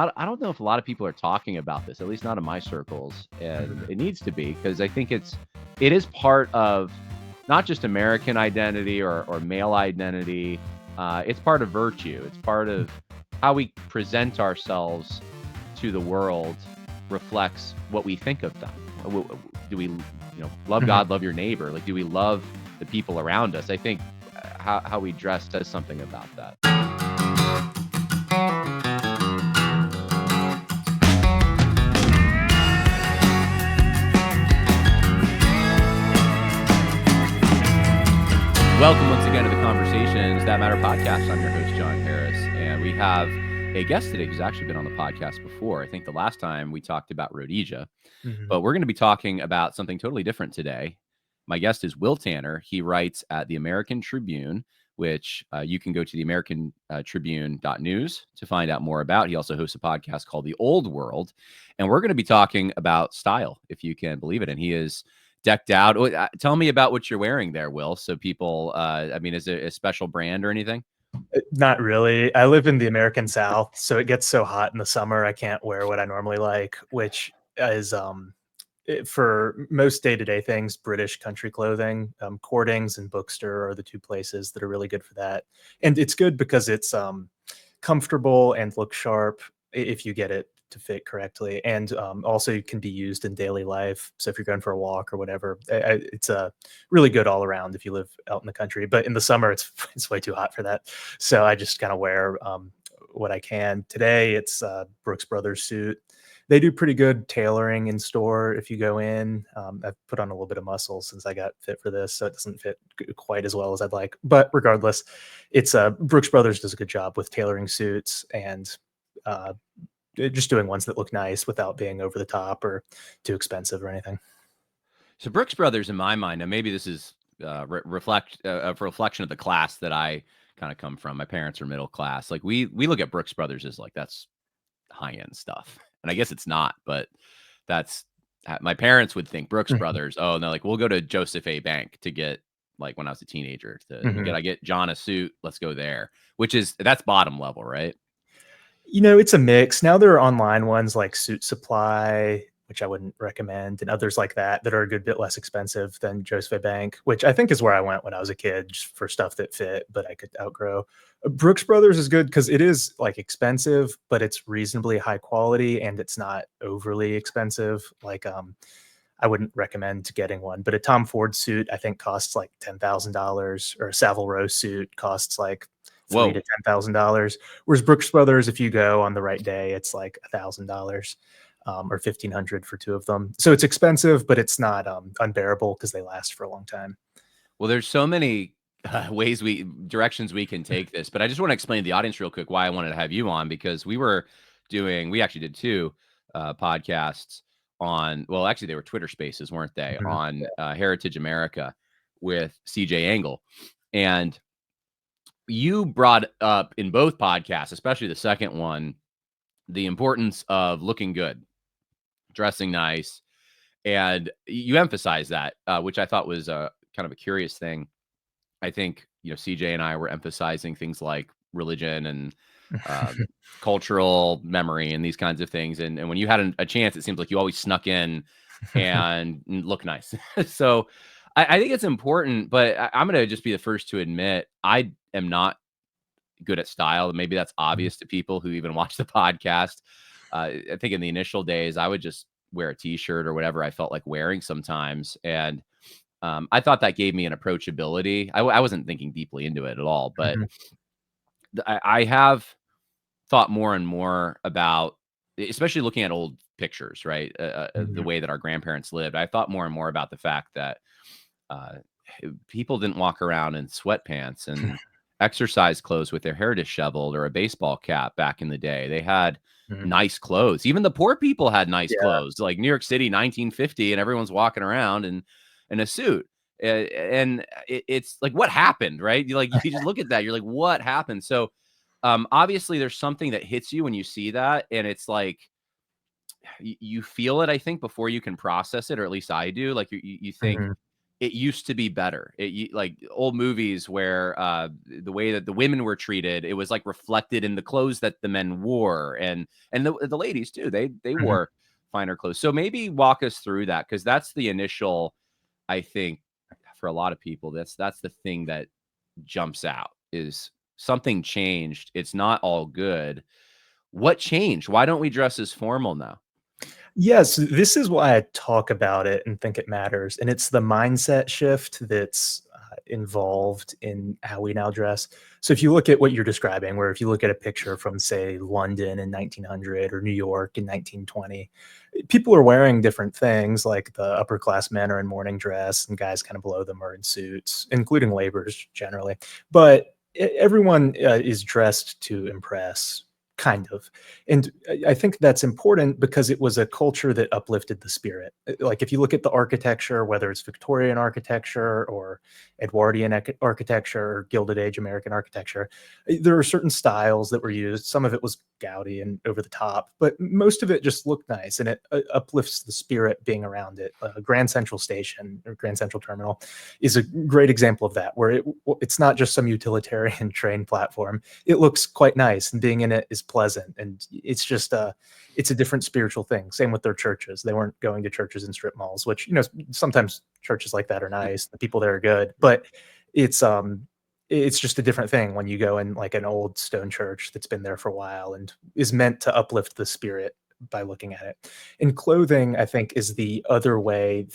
I don't know if a lot of people are talking about this, at least not in my circles, and it needs to be because I think it is part of not just American identity or male identity. It's part of virtue. It's part of how we present ourselves to the world reflects what we think of them. Do we, love Mhm. God, love your neighbor? Like, do we love the people around us? I think how we dress says something about that. Welcome once again to the Conversations That Matter podcast. I'm your host, John Harris, and we have a guest today who's actually been on the podcast before. I think the last time we talked about Rhodesia, Mhm. but we're going to be talking about something totally different today. My guest is Will Tanner. He writes at the American Tribune, which you can go to the American Tribune.news to find out more about. He also hosts a podcast called The Old World, and we're going to be talking about style, if you can believe it. And he is decked out. Tell me about what you're wearing there, Will, so people, is it a special brand or anything? Not really. I live in the American South, so it gets so hot in the summer I can't wear what I normally like, which is for most day-to-day things, British country clothing. Courtings and Bookster are the two places that are really good for that. And it's good because it's comfortable and looks sharp if you get it to fit correctly, and also it can be used in daily life. So if you're going for a walk or whatever, it's a really good all around if you live out in the country. But in the summer, it's way too hot for that, so I just kind of wear what I can. Today, it's Brooks Brothers suit. They do pretty good tailoring in store if you go in. I've put on a little bit of muscle since I got fit for this, so it doesn't fit quite as well as I'd like. But regardless, it's Brooks Brothers does a good job with tailoring suits and just doing ones that look nice without being over the top or too expensive or anything. So Brooks Brothers, in my mind, and maybe this is a reflection of the class that I kind of come from. My parents are middle class. Like we look at Brooks Brothers as like that's high end stuff, and I guess it's not, but that's my parents would think Brooks Mhm. Brothers. Oh, and they're like, we'll go to Joseph A. Bank to get like when I was a teenager. Mhm. I get John a suit. Let's go there, that's bottom level, right? It's a mix. Now there are online ones like Suit Supply, which I wouldn't recommend, and others like that are a good bit less expensive than Joseph Bank, which I think is where I went when I was a kid just for stuff that fit, but I could outgrow. Brooks Brothers is good because it is like expensive, but it's reasonably high quality and it's not overly expensive. Like I wouldn't recommend getting one, but a Tom Ford suit I think costs like $10,000, or a Savile Row suit costs like three to Whoa. $10,000. Whereas Brooks Brothers, if you go on the right day, it's like $1,000 or 1,500 for two of them. So it's expensive, but it's not unbearable because they last for a long time. Well, there's so many directions we can take this, but I just want to explain to the audience real quick why I wanted to have you on because we actually did two podcasts on, well, actually they were Twitter Spaces, weren't they, Mhm. on Heritage America with CJ Angle, and you brought up in both podcasts, especially the second one, the importance of looking good, dressing nice, and you emphasize that, which I thought was a kind of a curious thing. I think, CJ and I were emphasizing things like religion and um, cultural memory and these kinds of things. And when you had a chance, it seems like you always snuck in and look nice. So I think it's important, but I'm going to just be the first to admit I am not good at style. Maybe that's obvious to people who even watch the podcast. I think in the initial days, I would just wear a t-shirt or whatever I felt like wearing sometimes. And I thought that gave me an approachability. I wasn't thinking deeply into it at all, but Mhm. I have thought more and more about, especially looking at old pictures, right? The Mhm. way that our grandparents lived. I thought more and more about the fact that uh, people didn't walk around in sweatpants and exercise clothes with their hair disheveled or a baseball cap back in the day. They had Mhm. nice clothes. Even the poor people had nice Yeah. clothes, like New York City, 1950, and everyone's walking around in a suit. And it's like, what happened, right? You just look at that, you're like, what happened? So, obviously, there's something that hits you when you see that, and it's like you feel it. I think before you can process it, or at least I do. Like you think Mhm. it used to be better. Like old movies where the way that the women were treated, it was like reflected in the clothes that the men wore, and the ladies too. They Mhm. wore finer clothes. So maybe walk us through that, because that's the initial, I think, for a lot of people, that's the thing that jumps out, is something changed. It's not all good. What changed? Why don't we dress as formal now? Yes, this is why I talk about it and think it matters, and it's the mindset shift that's involved in how we now dress. So if you look at what you're describing, where if you look at a picture from, say, London in 1900 or New York in 1920, people are wearing different things. Like the upper class men are in morning dress, and guys kind of below them are in suits, including laborers generally. But everyone is dressed to impress, kind of. And I think that's important because it was a culture that uplifted the spirit. Like if you look at the architecture, whether it's Victorian architecture or Edwardian architecture or Gilded Age American architecture, there are certain styles that were used. Some of it was gaudy and over the top, but most of it just looked nice, and it uplifts the spirit being around it. Grand Central Station or Grand Central Terminal is a great example of that, where it's not just some utilitarian train platform. It looks quite nice, and being in it is pleasant, and it's a different spiritual thing. Same with their churches. They weren't going to churches in strip malls, which, sometimes churches like that are nice, the people there are good, but it's it's just a different thing when you go in like an old stone church that's been there for a while and is meant to uplift the spirit by looking at it. And clothing, I think, is the other way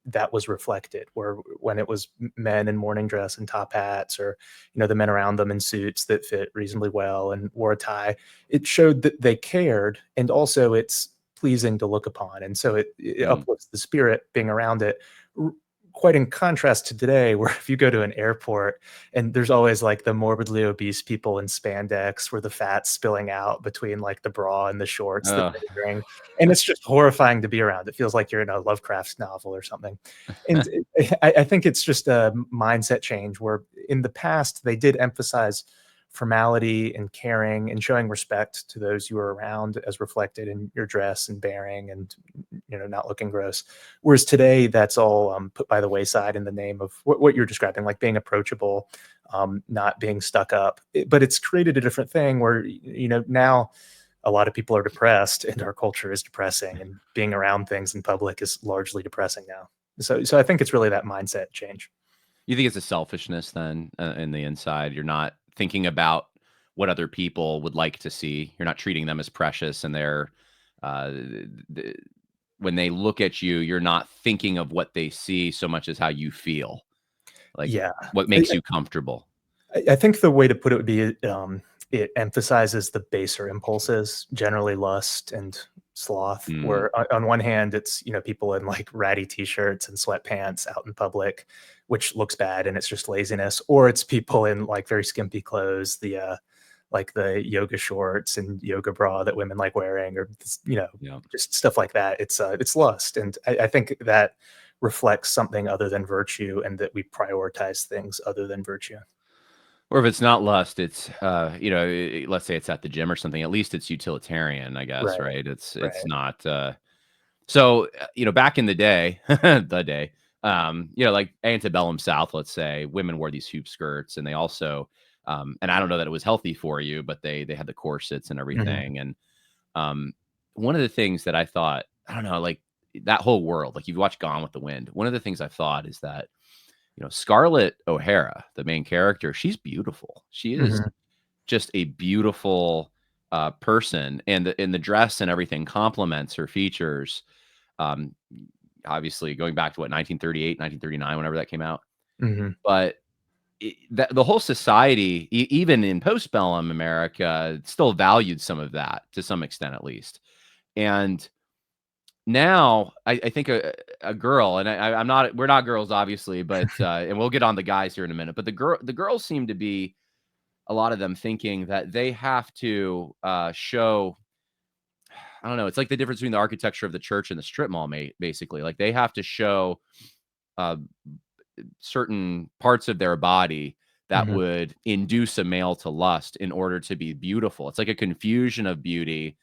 that was reflected, where when it was men in morning dress and top hats, or the men around them in suits that fit reasonably well and wore a tie, it showed that they cared, and also it's pleasing to look upon, and so it Mm. uplifts the spirit being around it. Quite in contrast to today, where if you go to an airport and there's always like the morbidly obese people in spandex where the fat's spilling out between like the bra and the shorts that Ugh. they're wearing, and it's just horrifying to be around. It feels like you're in a Lovecraft novel or something. And I think it's just a mindset change, where in the past they did emphasize formality and caring and showing respect to those you were around, as reflected in your dress and bearing, and not looking gross. Whereas today, that's all put by the wayside in the name of what you're describing, like being approachable, not being stuck up. But it's created a different thing where now a lot of people are depressed, and our culture is depressing, and being around things in public is largely depressing now. So I think it's really that mindset change. You think it's a selfishness then, in the inside? You're not thinking about what other people would like to see. You're not treating them as precious, and they're uh, th- when they look at you, you're not thinking of what they see so much as how you feel, like Yeah. what I, makes you comfortable. I think the way to put it would be, it emphasizes the baser impulses, generally lust and sloth. Mm, Where on one hand, it's people in like ratty t-shirts and sweatpants out in public, which looks bad and it's just laziness. Or it's people in like very skimpy clothes, like the yoga shorts and yoga bra that women like wearing, or yeah. just stuff like that. It's lust, and I think that reflects something other than virtue, and that we prioritize things other than virtue. Or if it's not lust, it's let's say it's at the gym or something. At least it's utilitarian, I guess, Right, right? It's right. not. So, back in the day, the day, like antebellum South, let's say, women wore these hoop skirts, and they also, and I don't know that it was healthy for you, but they had the corsets and Mhm, everything. And um, one of the things that I thought, I don't know, like that whole world, like you've watched Gone with the Wind. One of the things I thought is that, Scarlett O'Hara, the main character, she's beautiful. She is mhm, just a beautiful person, and the dress and everything complements her features. Um, Obviously, going back to what, 1938, 1939, whenever that came out. mhm, But the whole society, even in postbellum America, still valued some of that to some extent, at least. And now I think a girl, and I'm not, we're not girls, obviously, but and we'll get on the guys here in a minute. But the girls seem to be, a lot of them, thinking that they have to show, I don't know. It's like the difference between the architecture of the church and the strip mall, basically. Like they have to show uh, certain parts of their body that mhm. would induce a male to lust in order to be beautiful. It's like a confusion of beauty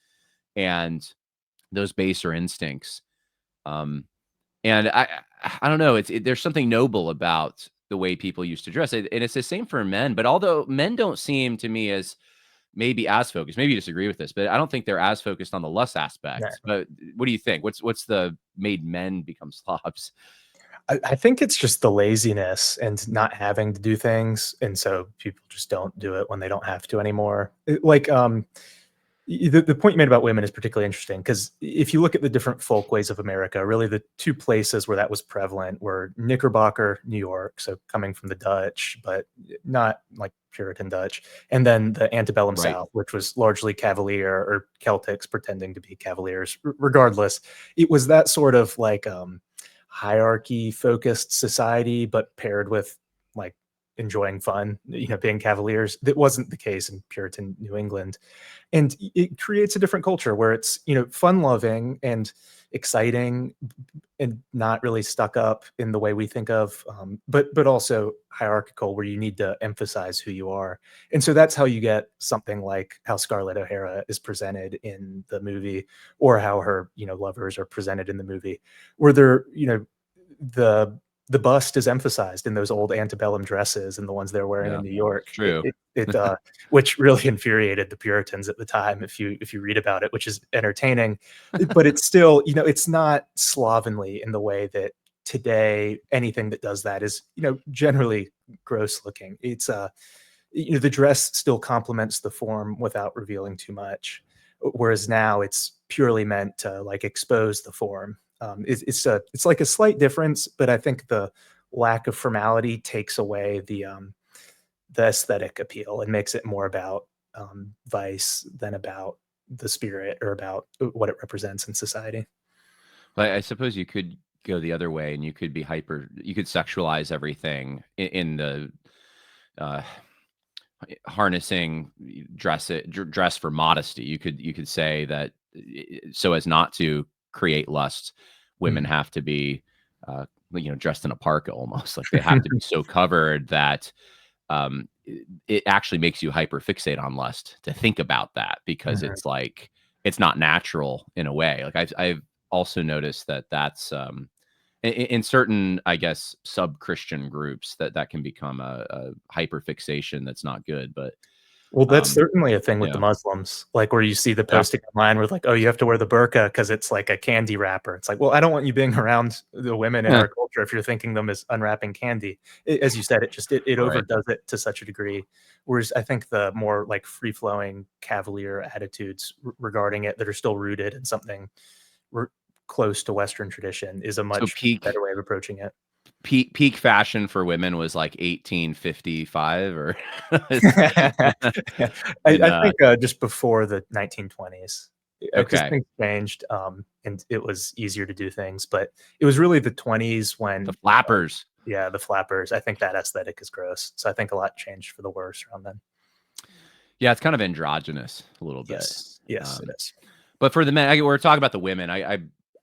and those baser instincts. Um, And I don't know, there's something noble about the way people used to dress, and it's the same for men, but although men don't seem to me as maybe as focused, maybe you disagree with this, but I don't think they're as focused on the lust Yeah. aspect. But what do you think? What's the made men become slobs? I think it's just the laziness and not having to do things, and so people just don't do it when they don't have to anymore. The point you made about women is particularly interesting because if you look at the different folkways of America, really the two places where that was prevalent were Knickerbocker, New York, so coming from the Dutch, but not like Puritan Dutch, and then the antebellum Right. South, which was largely Cavalier or Celtics pretending to be Cavaliers. Regardless, it was that sort of like hierarchy focused society, but paired with like enjoying fun, being Cavaliers. That wasn't the case in Puritan New England, and it creates a different culture where it's fun loving and exciting and not really stuck up in the way we think of, but also hierarchical where you need to emphasize who you are. And so that's how you get something like how Scarlett O'Hara is presented in the movie, or how her lovers are presented in the movie, where they're the the bust is emphasized in those old antebellum dresses and the ones they're wearing Yeah, in New it's York. true. Which really infuriated the Puritans at the time, if you read about it, which is entertaining. But it's still, it's not slovenly in the way that today anything that does that is, generally gross looking. It's the dress still complements the form without revealing too much, whereas now it's purely meant to like expose the form. It's like a slight difference, but I think the lack of formality takes away the aesthetic appeal and makes it more about vice than about the spirit or about what it represents in society. But I suppose you could go the other way, and you could be you could sexualize everything in the uh, harnessing dress for modesty. You could say that so as not to create lust, women Mhm. have to be dressed in a parka almost, like they have to be so covered that it actually makes you hyper fixate on lust to think about that, because Mhm. it's like it's not natural in a way. Like I've also noticed that that's in certain, I guess, sub Christian groups that can become a hyper fixation that's not good. But Well, that's um, certainly a thing with the yeah, Muslims, like, where you see the yeah, posting online with, like, "Oh, you have to wear the burqa because it's like a candy wrapper." It's like, well, I don't want you being around the women in yeah, our culture if you're thinking them as unwrapping candy. As you said, it right. overdoes it to such a degree, whereas I think the more, like, free-flowing cavalier attitudes regarding it that are still rooted in something r close to Western tradition is a So much better way of approaching it. peak fashion for women was like 1855, or Yeah, and I think, just before the 1920s, because okay, things changed, and it was easier to do things, but it was really the 20s the when, flappers. yeah, the flappers, I think that aesthetic is gross, so I think a lot changed for the worse around then. Yeah, it's kind of androgynous a little bit. Yes, yes, it Um, is. but for the men, we're talking about the women.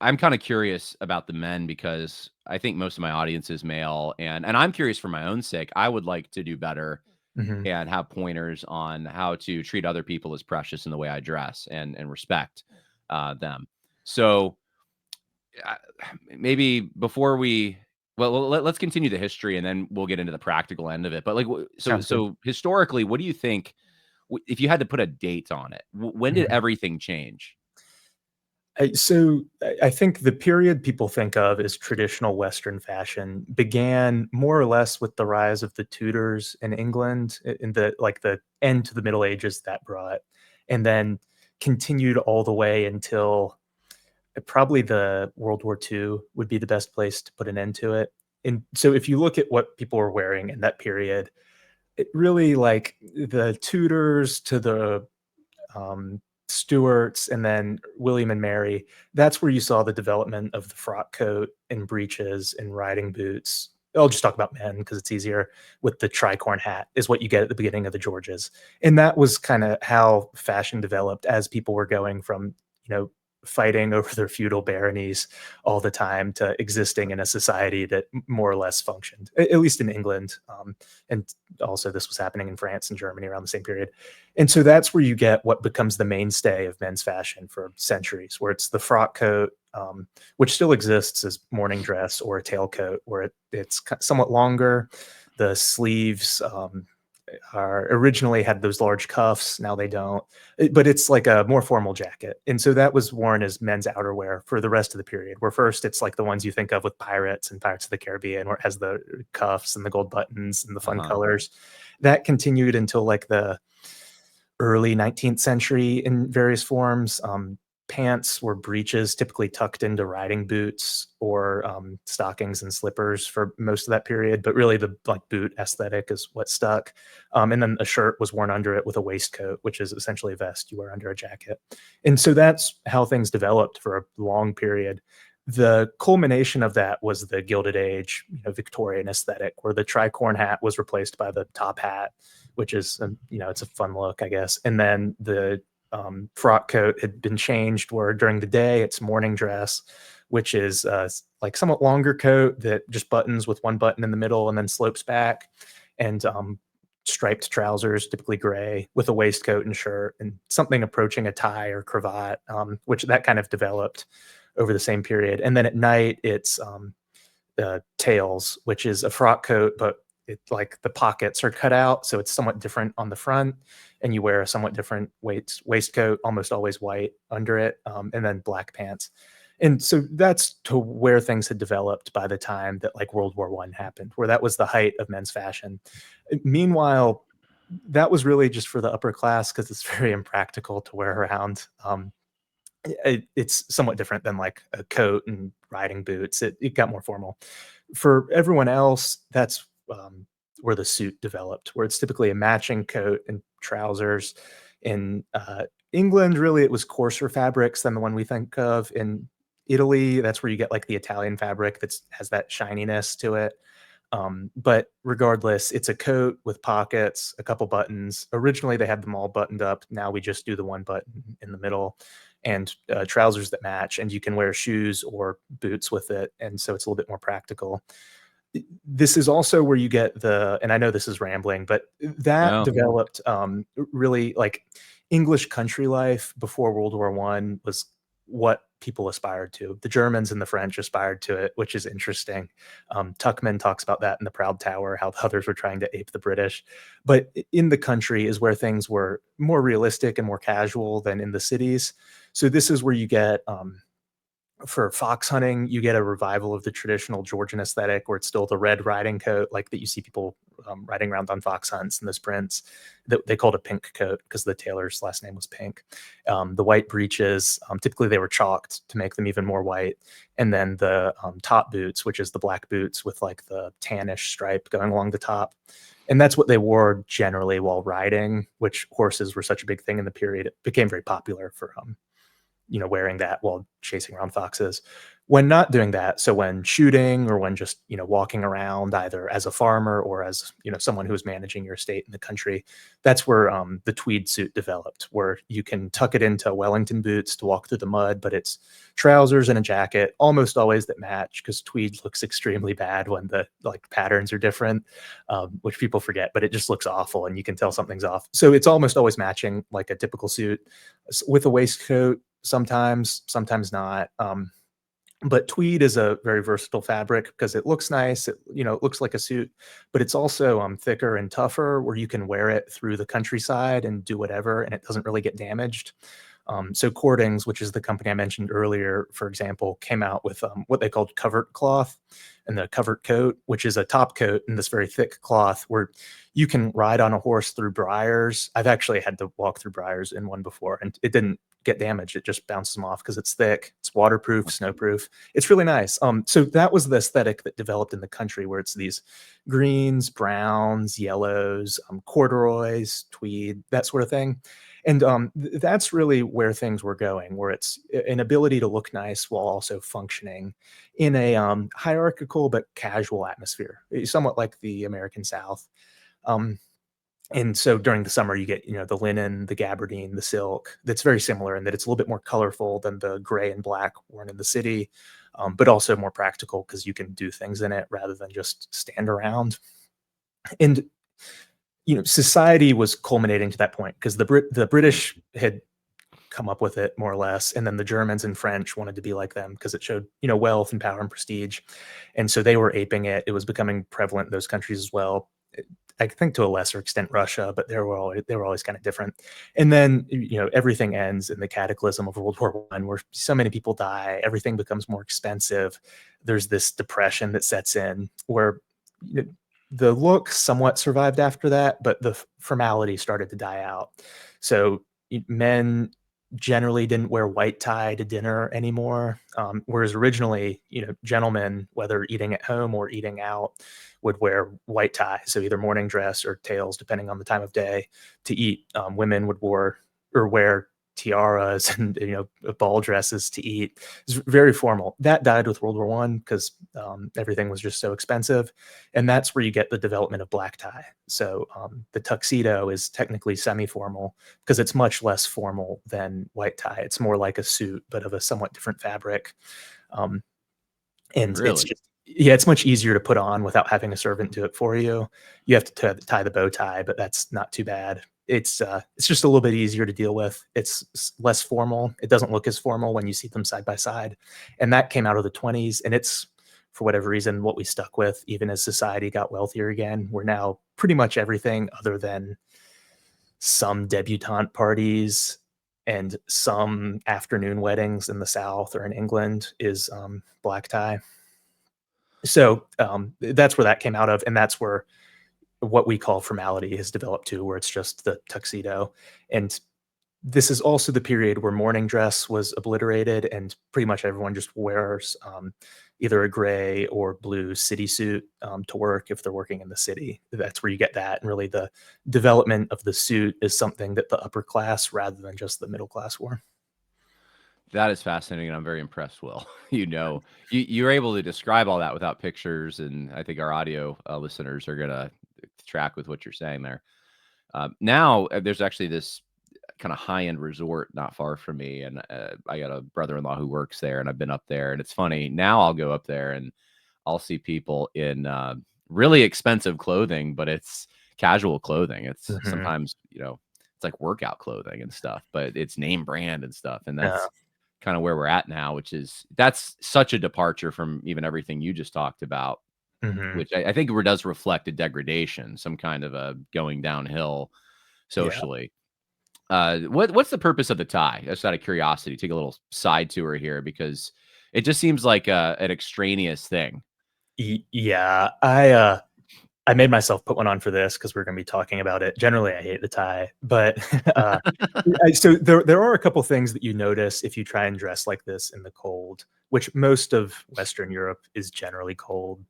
I'm kind of curious about the men, because I think most of my audience is male, and I'm curious for my own sake. I would like to do better Mhm. and have pointers on how to treat other people as precious in the way I dress, and respect them. So uh, maybe before we let's continue the history, and then we'll get into the practical end of it. But like, so Sounds good. historically, what do you think? If you had to put a date on it, when did Mhm. everything change? I think the period people think of as traditional Western fashion began more or less with the rise of the Tudors in England, in the end to the Middle Ages that brought, and then continued all the way until probably the World War II would be the best place to put an end to it. And so if you look at what people were wearing in that period, it really, like, the Tudors to the Stuarts and then William and Mary, that's where you saw the development of the frock coat and breeches and riding boots. I'll just talk about men because it's easier. With the tricorn hat is what you get at the beginning of the Georges. And that was kind of how fashion developed as people were going from, you know, fighting over their feudal baronies all the time to existing in a society that more or less functioned, at least in England. And also this was happening in France and Germany around the same period. And so that's where you get what becomes the mainstay of men's fashion for centuries, where it's the frock coat, which still exists as morning dress, or a tailcoat, where it's somewhat longer. The sleeves are originally had those large cuffs. Now they don't, but it's like a more formal jacket. And so that was worn as men's outerwear for the rest of the period, where first it's like the ones you think of with pirates and Pirates of the Caribbean, where it has the cuffs and the gold buttons and the fun colors. That continued until like the early 19th century in various forms. Pants were breeches, typically tucked into riding boots, or stockings and slippers for most of that period. But really, the like boot aesthetic is what stuck. And then a shirt was worn under it with a waistcoat, which is essentially a vest you wear under a jacket. And so that's how things developed for a long period. The culmination of that was the Gilded Age, Victorian aesthetic, where the tricorn hat was replaced by the top hat, which is, it's a fun look, I guess. And then the frock coat had been changed, where during the day it's morning dress, which is like somewhat longer coat that just buttons with one button in the middle and then slopes back, and striped trousers, typically gray, with a waistcoat and shirt, and something approaching a tie or cravat, which that kind of developed over the same period. And then at night it's tails, which is a frock coat, but like the pockets are cut out, so it's somewhat different on the front, and you wear a somewhat different waistcoat, almost always white under it, and then black pants. And so that's to where things had developed by the time that like World War I happened, where that was the height of men's fashion. Meanwhile, that was really just for the upper class, because it's very impractical to wear around. It's somewhat different than like a coat and riding boots. It got more formal. For everyone else, that's where the suit developed, where it's typically a matching coat and trousers. In England, really, it was coarser fabrics than the one we think of. In Italy, that's where you get like the Italian fabric that has that shininess to it. But regardless, it's a coat with pockets, a couple buttons. Originally, they had them all buttoned up. Now we just do the one button in the middle, and trousers that match. And you can wear shoes or boots with it. And so it's a little bit more practical. This is also where you get and I know this is rambling, but that developed really like English country life before World War I was what people aspired to. The Germans and the French aspired to it, which is interesting. Tuckman talks about that in The Proud Tower, how the others were trying to ape the British. But in the country is where things were more realistic and more casual than in the cities. So this is where you get for fox hunting, you get a revival of the traditional Georgian aesthetic, where it's still the red riding coat, like that you see people riding around on fox hunts and those prints that they called a pink coat because the tailor's last name was Pink. The white breeches, typically they were chalked to make them even more white. And then the top boots, which is the black boots with like the tannish stripe going along the top. And that's what they wore generally while riding, which horses were such a big thing in the period. It became very popular for wearing that while chasing around foxes. When not doing that, so when shooting or when just, walking around either as a farmer or as, someone who's managing your estate in the country, that's where the tweed suit developed, where you can tuck it into Wellington boots to walk through the mud, but it's trousers and a jacket, almost always that match, because tweed looks extremely bad when the like patterns are different, which people forget, but it just looks awful and you can tell something's off. So it's almost always matching like a typical suit with a waistcoat, sometimes not. But tweed is a very versatile fabric because it looks nice. It looks like a suit, but it's also thicker and tougher, where you can wear it through the countryside and do whatever, and it doesn't really get damaged. So Cordings, which is the company I mentioned earlier, for example, came out with what they called covert cloth, and the covert coat, which is a top coat in this very thick cloth where you can ride on a horse through briars. I've actually had to walk through briars in one before, and it didn't get damaged. It just bounces them off because it's thick, it's waterproof, snowproof. It's really nice. So that was the aesthetic that developed in the country, where it's these greens, browns, yellows, corduroys, tweed, that sort of thing. And that's really where things were going, where it's an ability to look nice while also functioning in a hierarchical but casual atmosphere, somewhat like the American South. And so during the summer, you get, the linen, the gabardine, the silk. That's very similar in that it's a little bit more colorful than the gray and black worn in the city, but also more practical because you can do things in it rather than just stand around. And society was culminating to that point because the British had come up with it more or less, and then the Germans and French wanted to be like them because it showed wealth and power and prestige, and so they were aping it. It was becoming prevalent in those countries as well. I think to a lesser extent Russia, but they were always kind of different. And then everything ends in the cataclysm of World War One, where so many people die. Everything becomes more expensive. There's this depression that sets in where the look somewhat survived after that, but the formality started to die out. So men generally didn't wear white tie to dinner anymore, whereas originally, gentlemen, whether eating at home or eating out, would wear white tie, so either morning dress or tails, depending on the time of day, to eat. Women would wear tiaras and ball dresses to eat. It's very formal. That died with World War One because everything was just so expensive, and that's where you get the development of black tie. So the tuxedo is technically semi-formal because it's much less formal than white tie. It's more like a suit, but of a somewhat different fabric. And Really? it's much easier to put on without having a servant do it for you. You have to tie the bow tie, but that's not too bad. It's just a little bit easier to deal with. It's less formal. It doesn't look as formal when you see them side by side. And that came out of the 20s, and it's, for whatever reason, what we stuck with even as society got wealthier again. We're now pretty much everything other than some debutante parties and some afternoon weddings in the South or in England is black tie. So that's where that came out of, and that's where what we call formality has developed to, where it's just the tuxedo. And this is also the period where morning dress was obliterated, and pretty much everyone just wears either a gray or blue city suit to work if they're working in the city. That's where you get that. And really, the development of the suit is something that the upper class rather than just the middle class wore. That is fascinating, and I'm very impressed, Will. You're able to describe all that without pictures, and I think our audio listeners are gonna track with what you're saying there. Now, there's actually this kind of high-end resort not far from me, and I got a brother-in-law who works there, and I've been up there, and it's funny. Now I'll go up there and I'll see people in really expensive clothing, but it's casual clothing. It's Mm-hmm. sometimes, it's like workout clothing and stuff, but it's name brand and stuff, and Yeah. that's kind of where we're at now, that's such a departure from even everything you just talked about, Hmm. which I think does reflect a degradation, some kind of a going downhill Yeah. socially. What's the purpose of the tie? Just out of curiosity, take a little side tour here because it just seems like an extraneous thing. Yeah. I made myself put one on for this because we're going to be talking about it. Generally, I hate the tie, but so there are a couple things that you notice if you try and dress like this in the cold, which most of Western Europe is generally cold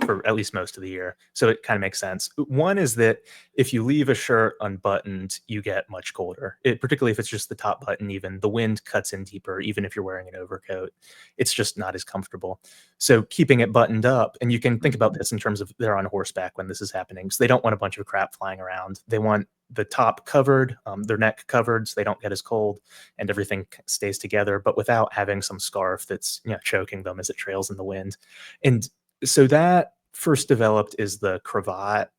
for at least most of the year. So it kind of makes sense. One is that if you leave a shirt unbuttoned, you get much colder. Particularly if it's just the top button, even the wind cuts in deeper, even if you're wearing an overcoat. It's just not as comfortable. So keeping it buttoned up, and you can think about this in terms of they're on horseback when this is happening. So they don't want a bunch of crap flying around. They want the top covered, their neck covered, so they don't get as cold, and everything stays together, but without having some scarf that's choking them as it trails in the wind. And so that first developed is the cravat,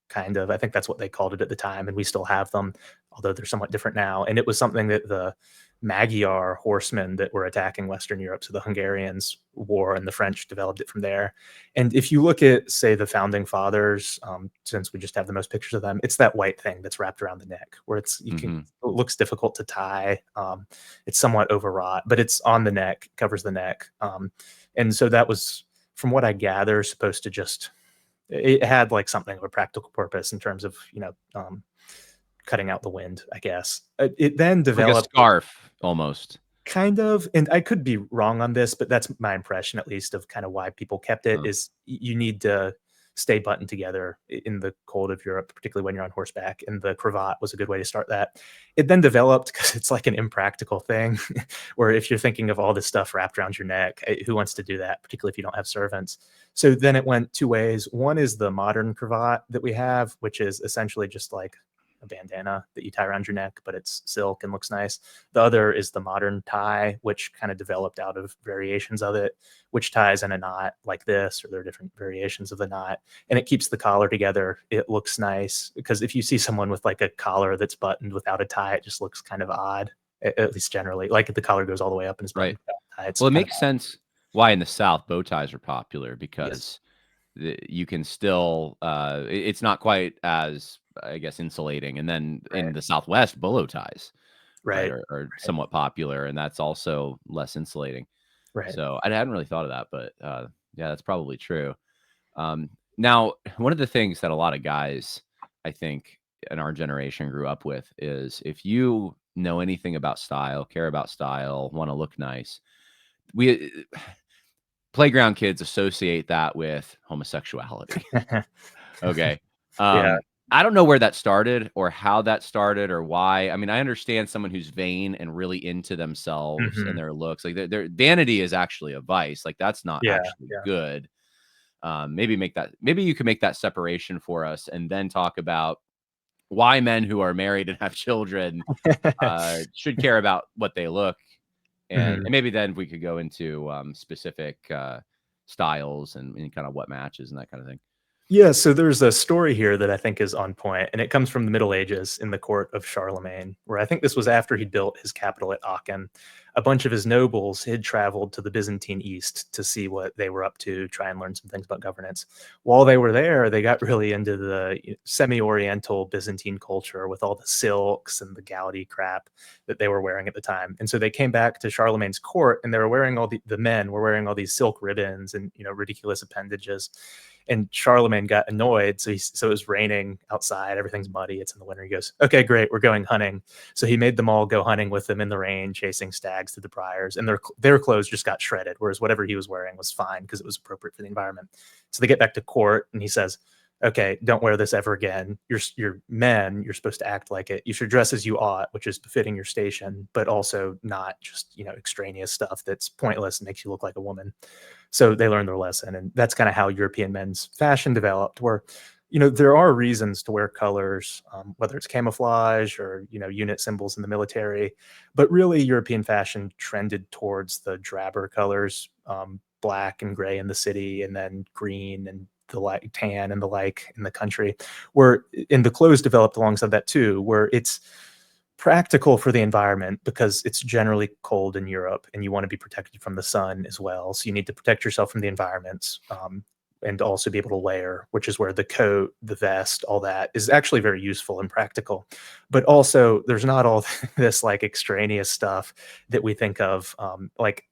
kind of. I think that's what they called it at the time, and we still have them, although they're somewhat different now. And it was something that the Magyar horsemen that were attacking Western Europe, so the Hungarians, wore, and the French developed it from there. And if you look at, say, the founding fathers, since we just have the most pictures of them, it's that white thing that's wrapped around the neck, where it looks difficult to tie. It's somewhat overwrought, but it's on the neck, covers the neck, and so that was, from what I gather, supposed to just, it had like something of a practical purpose in terms of cutting out the wind, I guess. It then Like a developed scarf almost. kind of, and I could be wrong on this, but that's my impression at least of kind of why people kept it, Oh. is you need to stay buttoned together in the cold of Europe, particularly when you're on horseback. And the cravat was a good way to start that. It then developed because it's like an impractical thing, where if you're thinking of all this stuff wrapped around your neck, who wants to do that, particularly if you don't have servants? So then it went two ways. One is the modern cravat that we have, which is essentially just like a bandana that you tie around your neck, but it's silk and looks nice. The other is the modern tie, which kind of developed out of variations of it, which ties in a knot like this, or there are different variations of the knot, and it keeps the collar together. It looks nice because if you see someone with like a collar that's buttoned without a tie, it just looks kind of odd, at least generally. Like if the collar goes all the way up and it's buttoned Right. without a tie, it's Well, it kind of makes odd. sense why in the South bow ties are popular Yes. because you can still it's not quite as, I guess, insulating. And then in Right. the Southwest, bolo ties, right, Right. are Right. somewhat popular, and that's also less insulating. Right. So I hadn't really thought of that, but yeah, that's probably true. Now, one of the things that a lot of guys, I think, in our generation grew up with is if you know anything about style, care about style, want to look nice, we playground kids associate that with homosexuality. Okay. Yeah. I don't know where that started or how that started or why. I mean, I understand someone who's vain and really into themselves and Hmm. their looks. Like their vanity is actually a vice. Like that's not Yeah. actually good. Maybe you can make that separation for us and then talk about why men who are married and have children Yeah. should care about what they look, and Mhm. maybe then we could go into specific styles and kind of what matches and that kind of thing. Yeah, so there's a story here that I think is on point, and it comes from the Middle Ages in the court of Charlemagne, where I think this was after he built his capital at Aachen. A bunch of his nobles had traveled to the Byzantine East to see what they were up to, try and learn some things about governance. While they were there, they got really into the semi-Oriental Byzantine culture with all the silks and the gaudy crap that they were wearing at the time. And so they came back to Charlemagne's court, and they were wearing the men were wearing all these silk ribbons and ridiculous appendages. And Charlemagne got annoyed. So it was raining outside. Everything's muddy. It's in the winter. He goes, "Okay, great. We're going hunting." So he made them all go hunting with him in the rain, chasing stags through the briars. And their clothes just got shredded, whereas whatever he was wearing was fine because it was appropriate for the environment. So they get back to court, and he says, "Okay, don't wear this ever again. You're men. You're supposed to act like it. You should dress as you ought, which is befitting your station, but also not just extraneous stuff that's pointless and makes you look like a woman." So they learned their lesson, and that's kind of how European men's fashion developed. Where there are reasons to wear colors, whether it's camouflage or unit symbols in the military, but really European fashion trended towards the drabber colors, black and gray in the city, and then green and the like tan and the like in the country, where in the clothes developed alongside that too, where it's practical for the environment because it's generally cold in Europe and you want to be protected from the sun as well. So you need to protect yourself from the environments, and also be able to layer, which is where the coat, the vest, all that is actually very useful and practical. But also, there's not all this like extraneous stuff that we think of. Like,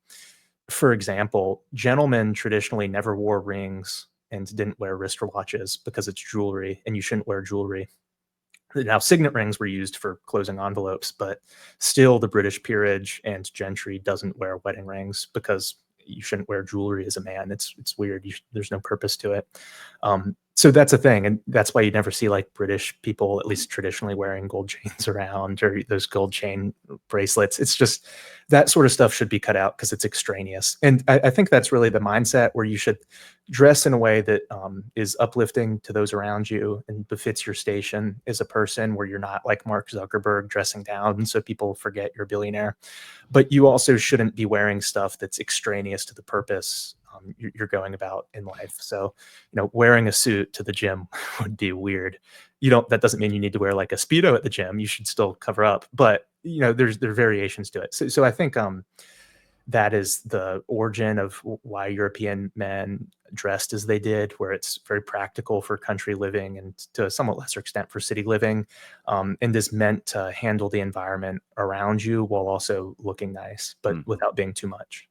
for example, gentlemen traditionally never wore rings and didn't wear wristwatches because it's jewelry and you shouldn't wear jewelry. Now, signet rings were used for closing envelopes, but still the British peerage and gentry doesn't wear wedding rings because you shouldn't wear jewelry as a man. It's weird. There's no purpose to it. So that's a thing, and that's why you never see like British people, at least traditionally, wearing gold chains around or those gold chain bracelets. It's just that sort of stuff should be cut out because it's extraneous. And I think that's really the mindset where you should dress in a way that is uplifting to those around you and befits your station as a person, where you're not like Mark Zuckerberg dressing down so people forget you're a billionaire. But you also shouldn't be wearing stuff that's extraneous to the purpose you're going about in life. So, wearing a suit to the gym would be weird. That doesn't mean you need to wear like a Speedo at the gym. You should still cover up, but there are variations to it. So I think that is the origin of why European men dressed as they did, where it's very practical for country living and to a somewhat lesser extent for city living, and is meant to handle the environment around you while also looking nice, but Mhm. without being too much.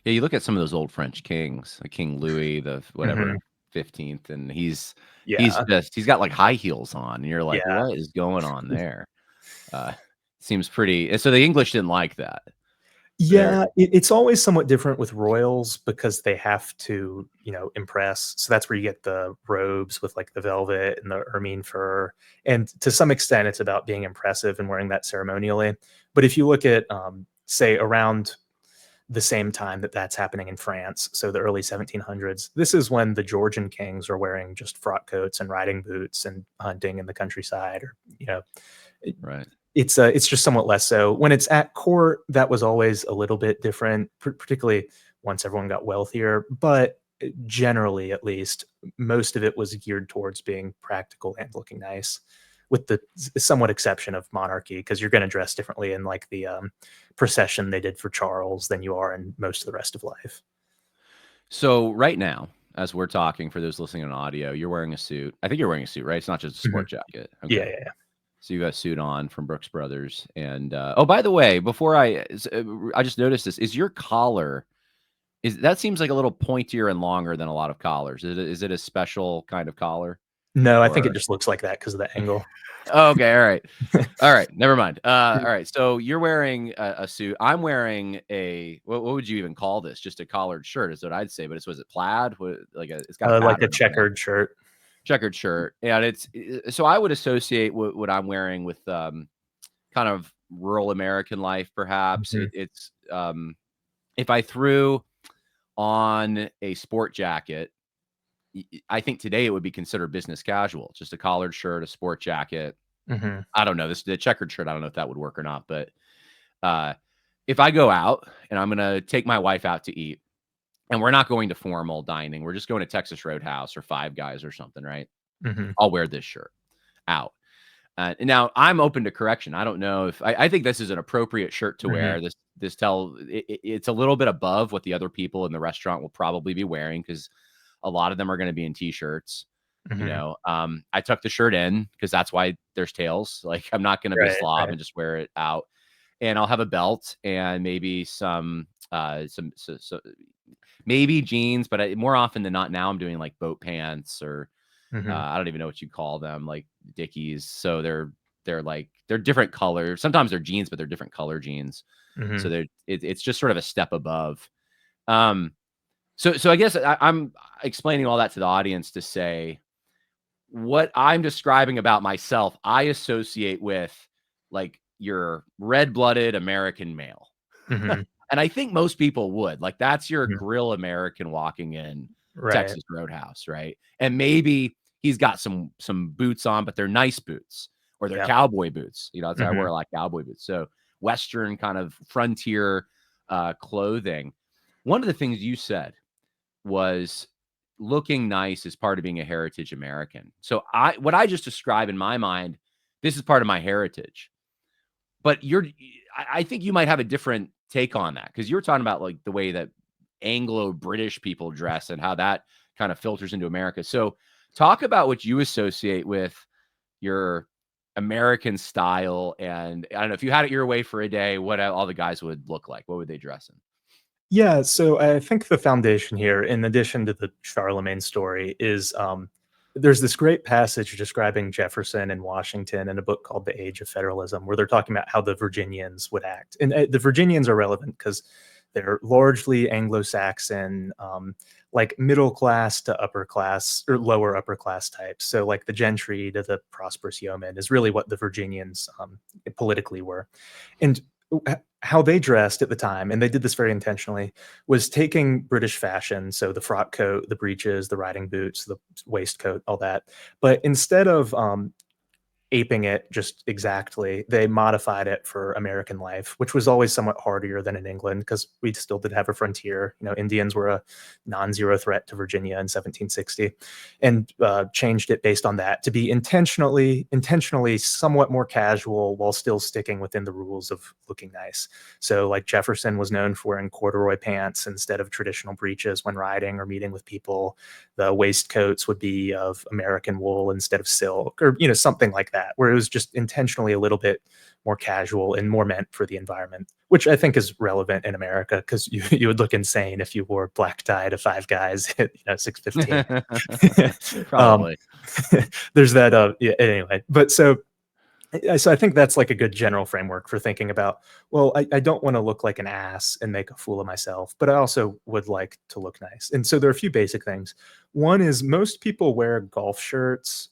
Yeah, you look at some of those old French kings, like King Louis the whatever Hmm. 15th, and he's Yeah, he's got like high heels on, and you're like, yeah. what is going on there? Uh, seems pretty. And so the English didn't like that. Yeah, it's always somewhat different with royals because they have to, impress. So that's where you get the robes with like the velvet and the ermine fur. And to some extent, it's about being impressive and wearing that ceremonially. But if you look at, say, around the same time that that's happening in France, so the early 1700s, this is when the Georgian kings are wearing just frock coats and riding boots and hunting in the countryside, or Right. it's just somewhat less so. When it's at court, that was always a little bit different, particularly once everyone got wealthier. But generally, at least, most of it was geared towards being practical and looking nice, with the somewhat exception of monarchy, because you're going to dress differently in like the procession they did for Charles than you are in most of the rest of life. So right now, as we're talking, for those listening on audio, you're wearing a suit. I think you're wearing a suit, right? It's not just a sport jacket. Okay. Yeah. So you got a suit on from Brooks Brothers. And oh, by the way, before I just noticed this, is your collar, that seems like a little pointier and longer than a lot of collars. Is it a special kind of collar? No, I think it Or just looks like that because of the angle. okay, all right. All right, never mind. All right, so you're wearing a suit. I'm wearing what would you even call this? Just a collared shirt is what I'd say, but was it plaid? It's got a Like a pattern on it. checkered shirt. Checkered shirt. And so I would associate what I'm wearing with kind of rural American life, perhaps. It's if I threw on a sport jacket, I think today it would be considered business casual, just a collared shirt, a sport jacket. I don't know, the checkered shirt, I don't know if that would work or not, but if I go out and I'm gonna take my wife out to eat, and we're not going to formal dining, we're just going to Texas Roadhouse or Five Guys or something, right? I'll wear this shirt out. And now I'm open to correction. I don't know if I think this is an appropriate shirt to wear. It's a little bit above what the other people in the restaurant will probably be wearing, because a lot of them are going to be in t-shirts. I tuck the shirt in because that's why there's tails. Like, I'm not going to be a slob and just wear it out. And I'll have a belt and maybe some maybe jeans, but more often than not now I'm doing like boat pants, or I don't even know what you call them, like Dickies. So they're different colors. Sometimes they're jeans, but they're different color jeans. So it's just sort of a step above. So I guess I'm explaining all that to the audience to say what I'm describing about myself, I associate with like your red-blooded American male. And I think most people would. Like, that's your grill American walking in Texas Roadhouse, right? And maybe he's got some boots on, but they're nice boots, or they're cowboy boots. That's why I wear a lot of cowboy boots. So Western kind of frontier clothing. One of the things you said was looking nice is part of being a heritage American. So what I just described in my mind, this is part of my heritage. But I think you might have a different take on that, because you're talking about like the way that Anglo-British people dress and how that kind of filters into America. So talk about what you associate with your American style. And I don't know, if you had it your way for a day, what all the guys would look like. What would they dress in? Yeah, so I think the foundation here, in addition to the Charlemagne story, is there's this great passage describing Jefferson and Washington in a book called The Age of Federalism, where they're talking about how the Virginians would act. And the Virginians are relevant because they're largely Anglo-Saxon, like middle class to upper class, or lower upper class types. So like the gentry to the prosperous yeoman is really what the Virginians politically were. And how they dressed at the time, and they did this very intentionally, was taking British fashion, so the frock coat, the breeches, the riding boots, the waistcoat, all that. But instead of aping it just exactly, they modified it for American life, which was always somewhat harder than in England, because we still did have a frontier. Indians were a non-zero threat to Virginia in 1760, and changed it based on that to be intentionally somewhat more casual while still sticking within the rules of looking nice. So like Jefferson was known for wearing corduroy pants instead of traditional breeches when riding or meeting with people. The waistcoats would be of American wool instead of silk, or something like that, where it was just intentionally a little bit more casual and more meant for the environment, which I think is relevant in America, because you would look insane if you wore black tie to Five Guys at 6:15. Probably. There's that. Yeah, anyway, but so So I think that's like a good general framework for thinking about, well, I don't want to look like an ass and make a fool of myself, but I also would like to look nice. And so there are a few basic things. One is most people wear golf shirts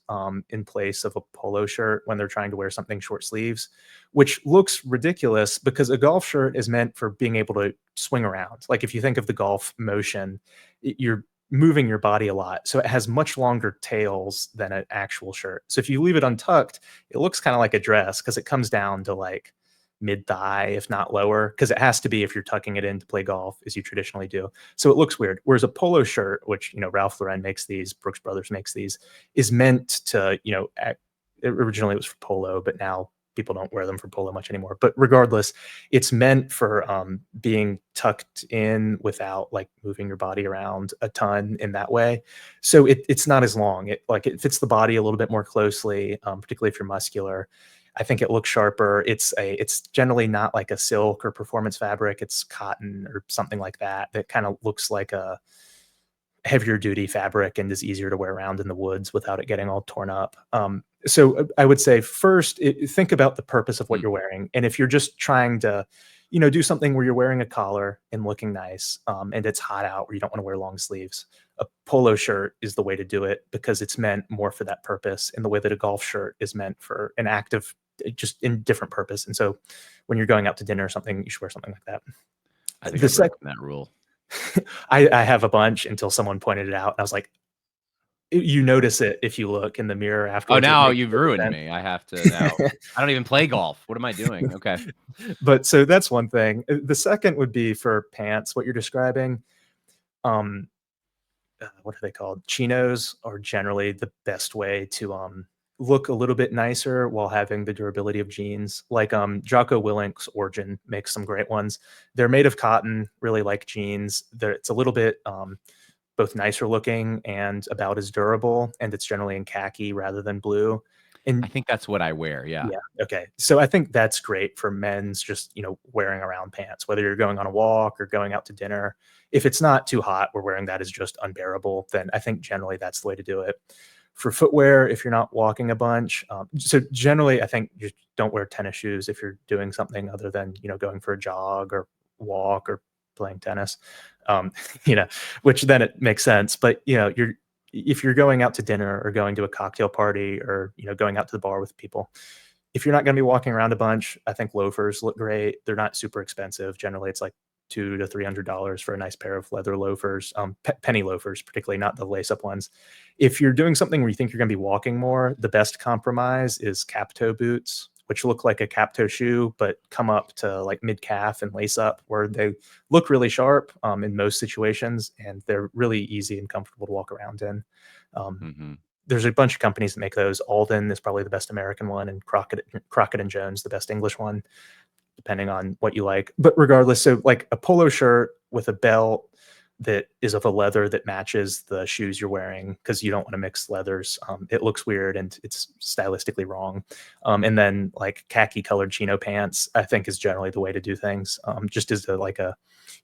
in place of a polo shirt when they're trying to wear something short sleeves, which looks ridiculous because a golf shirt is meant for being able to swing around. Like if you think of the golf motion, you're moving your body a lot. So it has much longer tails than an actual shirt. So if you leave it untucked, it looks kind of like a dress because it comes down to like mid thigh, if not lower, because it has to be if you're tucking it in to play golf, as you traditionally do. So it looks weird. Whereas a polo shirt, which Ralph Lauren makes these, Brooks Brothers makes these, is meant to originally it was for polo, but now people don't wear them for polo much anymore. But regardless, it's meant for being tucked in without like moving your body around a ton in that way. So it's not as long. It fits the body a little bit more closely, particularly if you're muscular. I think it looks sharper. It's generally not like a silk or performance fabric. It's cotton or something like that. That kind of looks like a heavier duty fabric and is easier to wear around in the woods without it getting all torn up. So I would say first, think about the purpose of what you're wearing. And if you're just trying to, do something where you're wearing a collar and looking nice, and it's hot out where you don't want to wear long sleeves, a polo shirt is the way to do it because it's meant more for that purpose in the way that a golf shirt is meant for an active, just in different purpose. And so when you're going out to dinner or something, you should wear something like that. I think The I've second, broken that rule. I have a bunch until someone pointed it out. And I was like, you notice it if you look in the mirror Oh, afterwards. now you've ruined me. I have to now. I don't even play golf. What am I doing? Okay. But so that's one thing. The second would be for pants, what you're describing. What are they called? Chinos are generally the best way to look a little bit nicer while having the durability of jeans. Like Jocko Willink's Origin makes some great ones. They're made of cotton, really like jeans. It's a little bit both nicer looking and about as durable, and it's generally in khaki rather than blue. I And think that's what I wear. Yeah. yeah, okay. So I think that's great for men's just, wearing around pants, whether you're going on a walk or going out to dinner. If it's not too hot where wearing that is just unbearable, then I think generally that's the way to do it. For footwear, if you're not walking a bunch, so generally I think you don't wear tennis shoes if you're doing something other than, going for a jog or walk or playing tennis, um, which then it makes sense. But, if you're going out to dinner or going to a cocktail party or going out to the bar with people, if you're not going to be walking around a bunch, I think loafers look great. They're not super expensive. Generally it's like $200 to $300 for a nice pair of leather loafers, penny loafers, particularly not the lace up ones. If you're doing something where you think you're going to be walking more, the best compromise is cap toe boots, which look like a cap toe shoe but come up to like mid calf and lace up, where they look really sharp in most situations, and they're really easy and comfortable to walk around in. There's a bunch of companies that make those. Alden is probably the best American one, and Crockett and Jones the best English one, depending on what you like. But regardless, so like a polo shirt with a belt that is of a leather that matches the shoes you're wearing, because you don't want to mix leathers. It looks weird and it's stylistically wrong. And then like khaki colored chino pants, I think is generally the way to do things. Just as like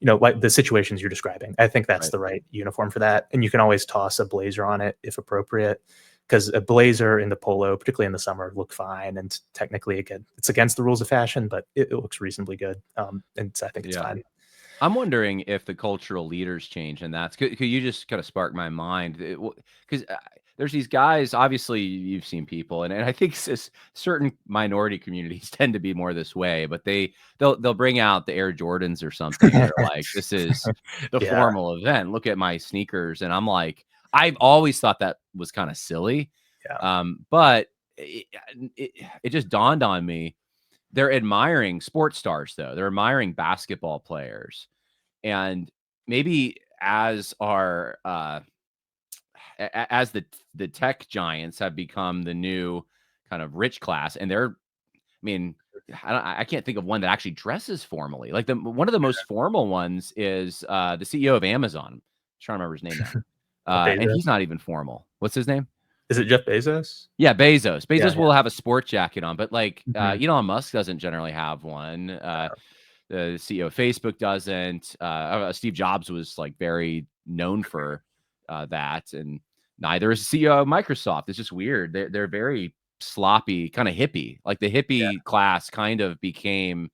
like the situations you're describing. I think that's Right. the right uniform for that. And you can always toss a blazer on it if appropriate, because a blazer and the polo, particularly in the summer, look fine. And technically, again, it's against the rules of fashion, but it looks reasonably good. And so I think it's Yeah. fine. I'm wondering if the cultural leaders change, and could you just kind of spark my mind? Because there's these guys, obviously you've seen people, and I think certain minority communities tend to be more this way, but they'll bring out the Air Jordans or something, and they're like, "This is the Yeah. formal event. Look at my sneakers," and I'm like, I've always thought that was kind of silly, Yeah. but it just dawned on me. They're admiring sports stars, though. They're admiring basketball players. And maybe as our as the tech giants have become the new kind of rich class, and I mean, I can't think of one that actually dresses formally. Like one of the most formal ones is the CEO of Amazon. I'm trying to remember his name now. And Bezos. he's not even formal. What's his name? Is it Jeff Bezos? Yeah, Bezos. Yeah. Bezos will have a sport jacket on, but like Mhm. Elon Musk doesn't generally have one. The CEO of Facebook doesn't. Steve Jobs was like very known for that, and neither is the CEO of Microsoft. It's just weird. They're very sloppy, kind of hippie. Like the hippie class kind of became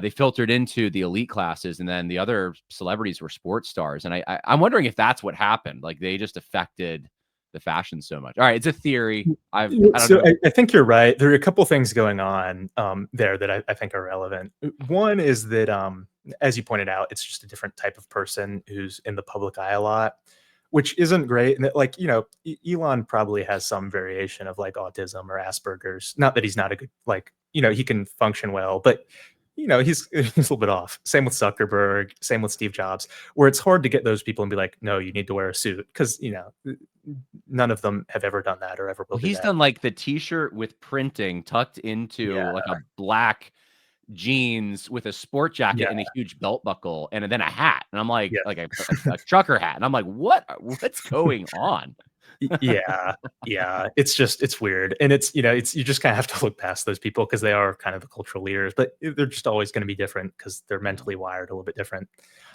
they filtered into the elite classes, and then the other celebrities were sports stars. And I'm wondering if that's what happened. Like they just affected the fashion so much. All right, it's a theory. I don't So know. I think you're right. There are a couple things going on there that I think are relevant. One is that, as you pointed out, it's just a different type of person who's in the public eye a lot, which isn't great. And that, like, Elon probably has some variation of like autism or Asperger's. Not that he's not a good, like, he can function well, but he's a little bit off. Same with Zuckerberg, same with Steve Jobs, where it's hard to get those people and be like, no, you need to wear a suit, because none of them have ever done that or ever will Well, do he's that. done like the t-shirt with printing tucked into Yeah, like a black jeans with a sport jacket yeah, and a huge belt buckle and then a hat. And I'm like, yeah. a trucker hat. And I'm like, what's going on? Yeah, yeah. It's weird, and it's you just kind of have to look past those people because they are kind of the cultural leaders, but they're just always going to be different because they're mentally wired a little bit different.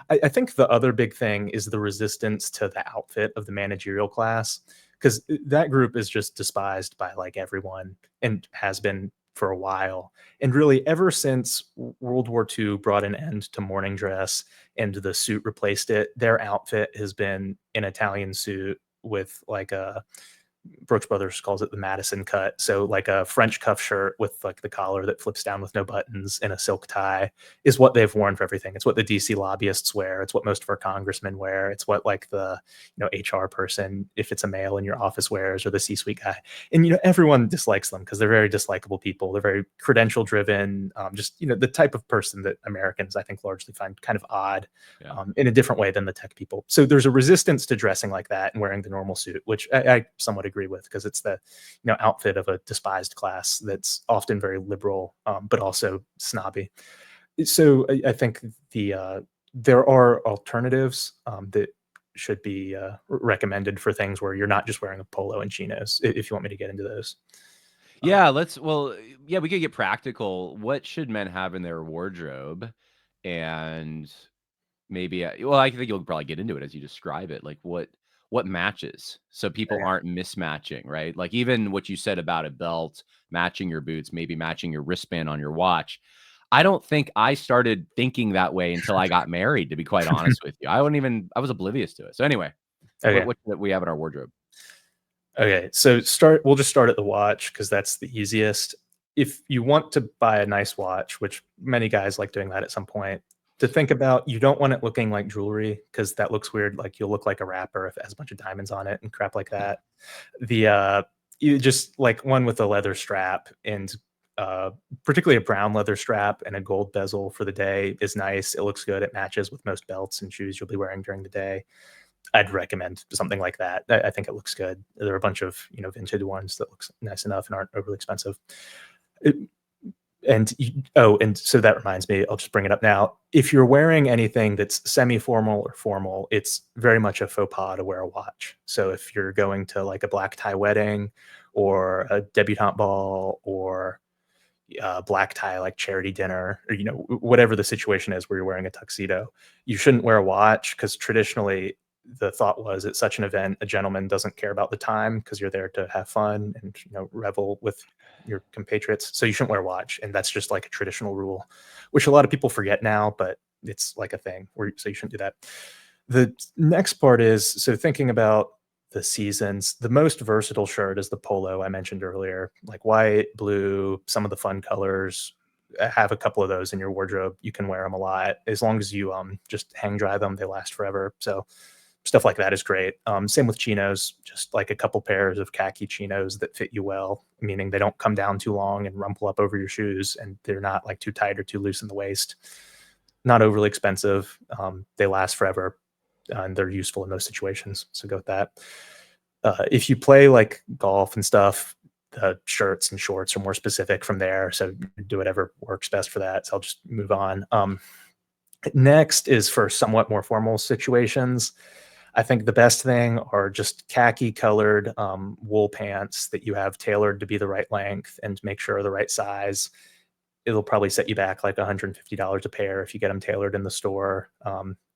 I think the other big thing is the resistance to the outfit of the managerial class, because that group is just despised by like everyone and has been for a while. And really, ever since World War II brought an end to morning dress and the suit replaced it, their outfit has been an Italian suit with like a Brooks Brothers calls it the Madison cut. So like a French cuff shirt with like the collar that flips down with no buttons and a silk tie is what they've worn for everything. It's what the DC lobbyists wear. It's what most of our congressmen wear. It's what like the HR person, if it's a male in your office, wears, or the C-suite guy. And everyone dislikes them because they're very dislikable people. They're very credential driven. Just the type of person that Americans I think largely find kind of odd, Yeah. in a different way than the tech people. So there's a resistance to dressing like that and wearing the normal suit, which I somewhat agree with, because it's the outfit of a despised class that's often very liberal, but also snobby. So I think there are alternatives that should be recommended for things where you're not just wearing a polo and chinos, if you want me to get into those. Yeah, yeah, we could get practical. What should men have in their wardrobe? And maybe, well, I think you'll probably get into it as you describe it. Like what matches, so people aren't mismatching, right? Like even what you said about a belt, matching your boots, maybe matching your wristband on your watch. I don't think I started thinking that way until I got married, to be quite honest with you. I was oblivious to it. So anyway, Okay. what do we have in our wardrobe? Okay, so we'll just start at the watch because that's the easiest. If you want to buy a nice watch, which many guys like doing that at some point, to think about, you don't want it looking like jewelry because that looks weird. Like you'll look like a rapper if it has a bunch of diamonds on it and crap like that. The You just like one with a leather strap, and particularly a brown leather strap and a gold bezel for the day is nice. It looks good. It matches with most belts and shoes you'll be wearing during the day. I'd recommend something like that. I think it looks good. There are a bunch of vintage ones that looks nice enough and aren't overly expensive. And so that reminds me, I'll just bring it up now. If you're wearing anything that's semi-formal or formal, it's very much a faux pas to wear a watch. So if you're going to like a black tie wedding or a debutante ball or black tie like charity dinner, or whatever the situation is where you're wearing a tuxedo, you shouldn't wear a watch, because traditionally the thought was at such an event a gentleman doesn't care about the time because you're there to have fun and revel with your compatriots. So you shouldn't wear a watch, and that's just like a traditional rule, which a lot of people forget now, but it's like a thing so you shouldn't do that. The next part is, so thinking about the seasons, the most versatile shirt is the polo I mentioned earlier, like white, blue, some of the fun colors. Have a couple of those in your wardrobe. You can wear them a lot as long as you just hang dry them. They last forever. So stuff like that is great. Same with chinos, just like a couple pairs of khaki chinos that fit you well, meaning they don't come down too long and rumple up over your shoes, and they're not like too tight or too loose in the waist. Not overly expensive. They last forever, and they're useful in those situations. So go with that. If you play like golf and stuff, the shirts and shorts are more specific from there. So do whatever works best for that. So I'll just move on. Next is for somewhat more formal situations. I think the best thing are just khaki colored wool pants that you have tailored to be the right length and make sure are the right size. It'll probably set you back like $150 a pair if you get them tailored in the store.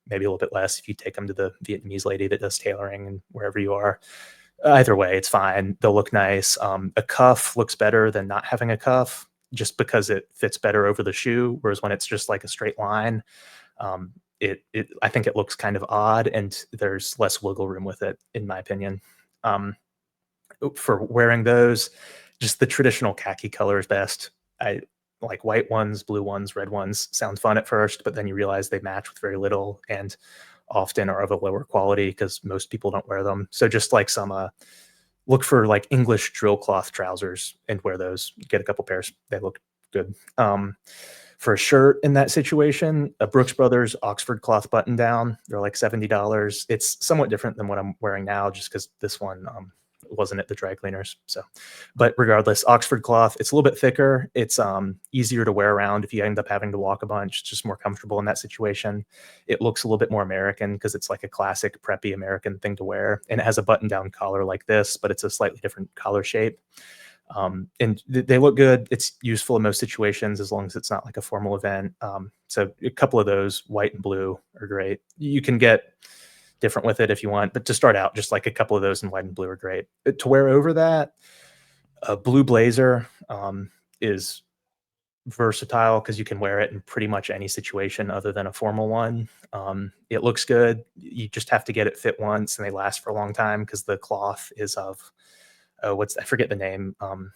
Maybe a little bit less if you take them to the Vietnamese lady that does tailoring and wherever you are. Either way, it's fine. They'll look nice. A cuff looks better than not having a cuff just because it fits better over the shoe. Whereas when it's just like a straight line, um, I think it looks kind of odd, and there's less wiggle room with it, in my opinion. Um, for wearing those, just the traditional khaki color is best. I like white ones, blue ones, red ones sound fun at first, but then you realize they match with very little and often are of a lower quality because most people don't wear them. So just like some look for like English drill cloth trousers and wear those. Get a couple pairs. They look good. For a shirt in that situation, a Brooks Brothers Oxford cloth button down. They're like $70. It's somewhat different than what I'm wearing now, just because this one wasn't at the dry cleaners. So, but regardless, Oxford cloth, it's a little bit thicker. It's easier to wear around if you end up having to walk a bunch. It's just more comfortable in that situation. It looks a little bit more American because it's like a classic preppy American thing to wear. And it has a button down collar like this, but it's a slightly different collar shape. And they look good. It's useful in most situations as long as it's not like a formal event. So a couple of those, white and blue, are great. You can get different with it if you want, but to start out, just like a couple of those in white and blue are great. To wear over that, a blue blazer is versatile because you can wear it in pretty much any situation other than a formal one. It looks good. You just have to get it fit once, and they last for a long time because the cloth is of I forget the name. On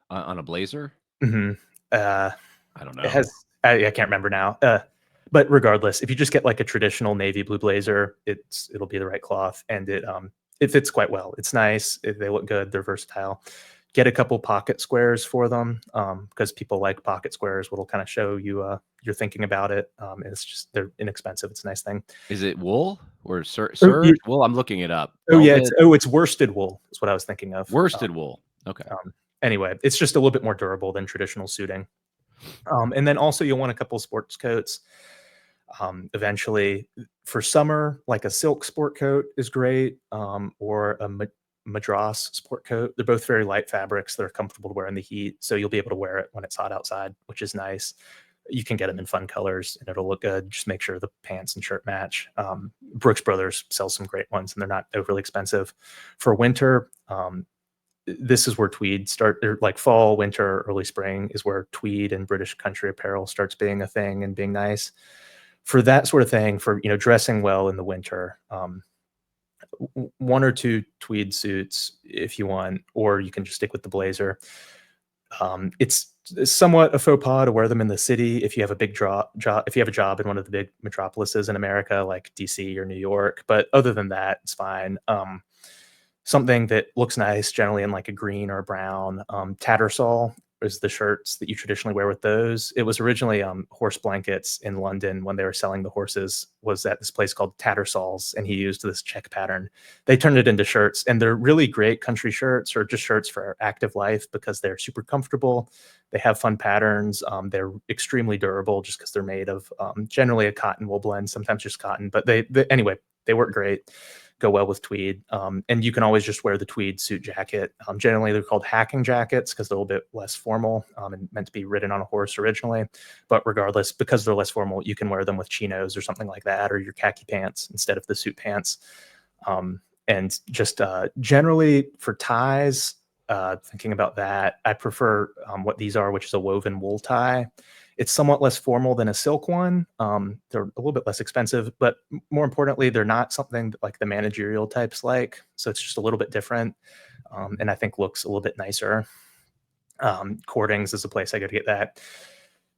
a blazer? Mhm. I don't know. It has I can't remember now. But regardless, if you just get like a traditional navy blue blazer, it'll be the right cloth, and it fits quite well. It's nice. They look good. They're versatile. Get a couple pocket squares for them because people like pocket squares. What'll kind of show you you're thinking about it. And it's just they're inexpensive. It's a nice thing. Is it wool or Oh, serge? Well, I'm looking it up. yeah, Velvet, it's worsted wool. Is what I was thinking of. worsted wool. Okay. Anyway, it's just a little bit more durable than traditional suiting. And then also you'll want a couple sports coats. Eventually, for summer, like a silk sport coat is great, or a madras sport coat. They're both very light fabrics that are comfortable to wear in the heat, so you'll be able to wear it when it's hot outside, which is nice. You can get them in fun colors, and it'll look good. Just make sure the pants and shirt match. Brooks Brothers sells some great ones, and they're not overly expensive. For winter, this is where tweed start, or like fall, winter, early spring is where tweed and British country apparel starts being a thing and being nice. For that sort of thing, for dressing well in the winter, one or two tweed suits if you want, or you can just stick with the blazer. It's somewhat a faux pas to wear them in the city if you have a big job. If you have a job in one of the big metropolises in America, like DC or New York, but other than that, it's fine. Something that looks nice, generally in like a green or a brown. Tattersall is the shirts that you traditionally wear with those. It was originally horse blankets in London when they were selling the horses, was at this place called Tattersall's, and he used this check pattern. They turned it into shirts, and they're really great country shirts or just shirts for active life because they're super comfortable. They have fun patterns. They're extremely durable just because they're made of generally a cotton wool blend, sometimes just cotton, but anyway, they work great. Go well with tweed. And you can always just wear the tweed suit jacket. Generally, they're called hacking jackets because they're a little bit less formal and meant to be ridden on a horse originally. But regardless, because they're less formal, you can wear them with chinos or something like that, or your khaki pants instead of the suit pants. And just generally for ties, thinking about that, I prefer what these are, which is a woven wool tie. It's somewhat less formal than a silk one. They're a little bit less expensive, but more importantly, they're not something like the managerial types like. So it's just a little bit different, and I think looks a little bit nicer. Cordings is a place I go to get that.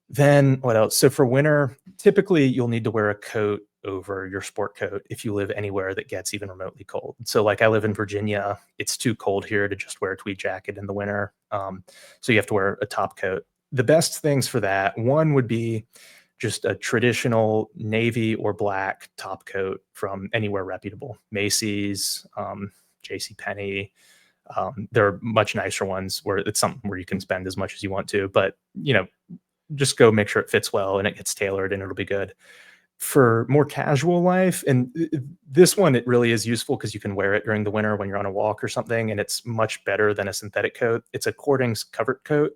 Then what else? So for winter, typically you'll need to wear a coat over your sport coat if you live anywhere that gets even remotely cold. So like I live in Virginia, it's too cold here to just wear a tweed jacket in the winter. So you have to wear a top coat. The best things for that, one would be just a traditional navy or black top coat from anywhere reputable. Macy's, J.C. Penney. There are much nicer ones where it's something where you can spend as much as you want to, but just go make sure it fits well and it gets tailored and it'll be good. For more casual life, and this one, it really is useful because you can wear it during the winter when you're on a walk or something, and it's much better than a synthetic coat. It's a Cordings covered coat.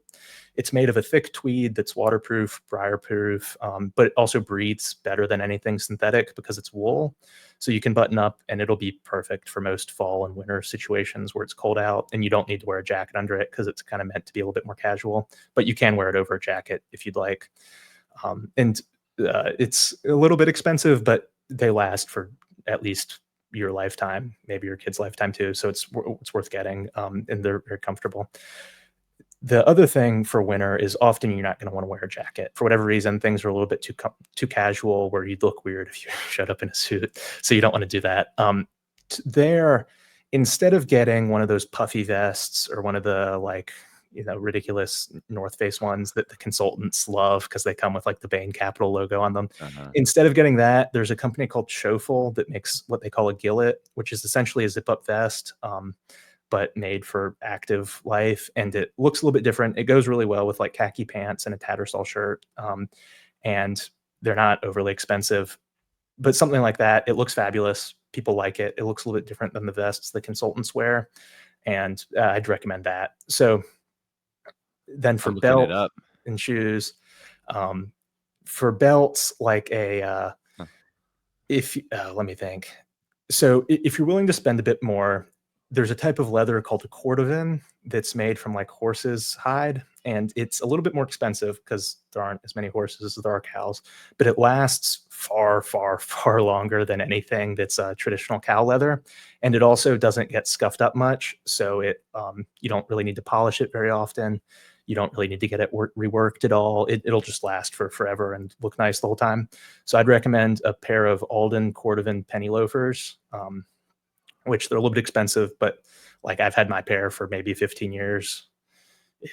It's made of a thick tweed that's waterproof, briar-proof, but it also breathes better than anything synthetic because it's wool. So you can button up and it'll be perfect for most fall and winter situations where it's cold out and you don't need to wear a jacket under it because it's kind of meant to be a little bit more casual, but you can wear it over a jacket if you'd like. And it's a little bit expensive, but they last for at least your lifetime, maybe your kid's lifetime too. So it's worth getting, and they're very comfortable. The other thing for winter is often you're not going to want to wear a jacket for whatever reason. Things are a little bit too casual, where you'd look weird if you showed up in a suit. So you don't want to do that. There, instead of getting one of those puffy vests or one of the ridiculous North Face ones that the consultants love because they come with like the Bain Capital logo on them. Instead of getting that, there's a company called Schofel that makes what they call a gillet, which is essentially a zip-up vest, but made for active life. And it looks a little bit different. It goes really well with like khaki pants and a Tattersall shirt. And they're not overly expensive, but something like that, it looks fabulous. People like it. It looks a little bit different than the vests the consultants wear. And I'd recommend that. So then for belts and shoes, for belts, like let me think. So if you're willing to spend a bit more, there's a type of leather called a cordovan that's made from like horse's hide. And it's a little bit more expensive because there aren't as many horses as there are cows, but it lasts far, far, far longer than anything that's traditional cow leather. And it also doesn't get scuffed up much. So you don't really need to polish it very often. You don't really need to get it reworked at all. It'll just last for forever and look nice the whole time. So I'd recommend a pair of Alden cordovan penny loafers, which they're a little bit expensive, but like I've had my pair for maybe 15 years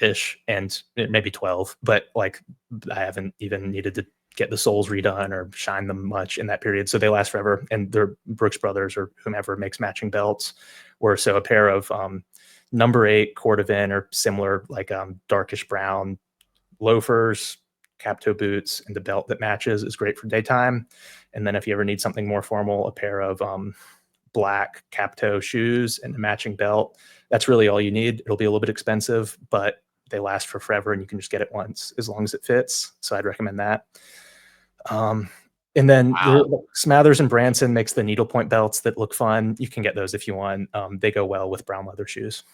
ish, and maybe 12, but like I haven't even needed to get the soles redone or shine them much in that period. So they last forever. And they're Brooks Brothers or whomever makes matching belts. Or so a pair of number 8 cordovan or similar, like darkish brown loafers, cap toe boots, and the belt that matches is great for daytime. And then if you ever need something more formal, a pair of black cap toe shoes and a matching belt. That's really all you need. It'll be a little bit expensive, but they last for forever and you can just get it once as long as it fits. So I'd recommend that. And then Smathers and Branson makes the needlepoint belts that look fun. You can get those if you want. They go well with brown leather shoes.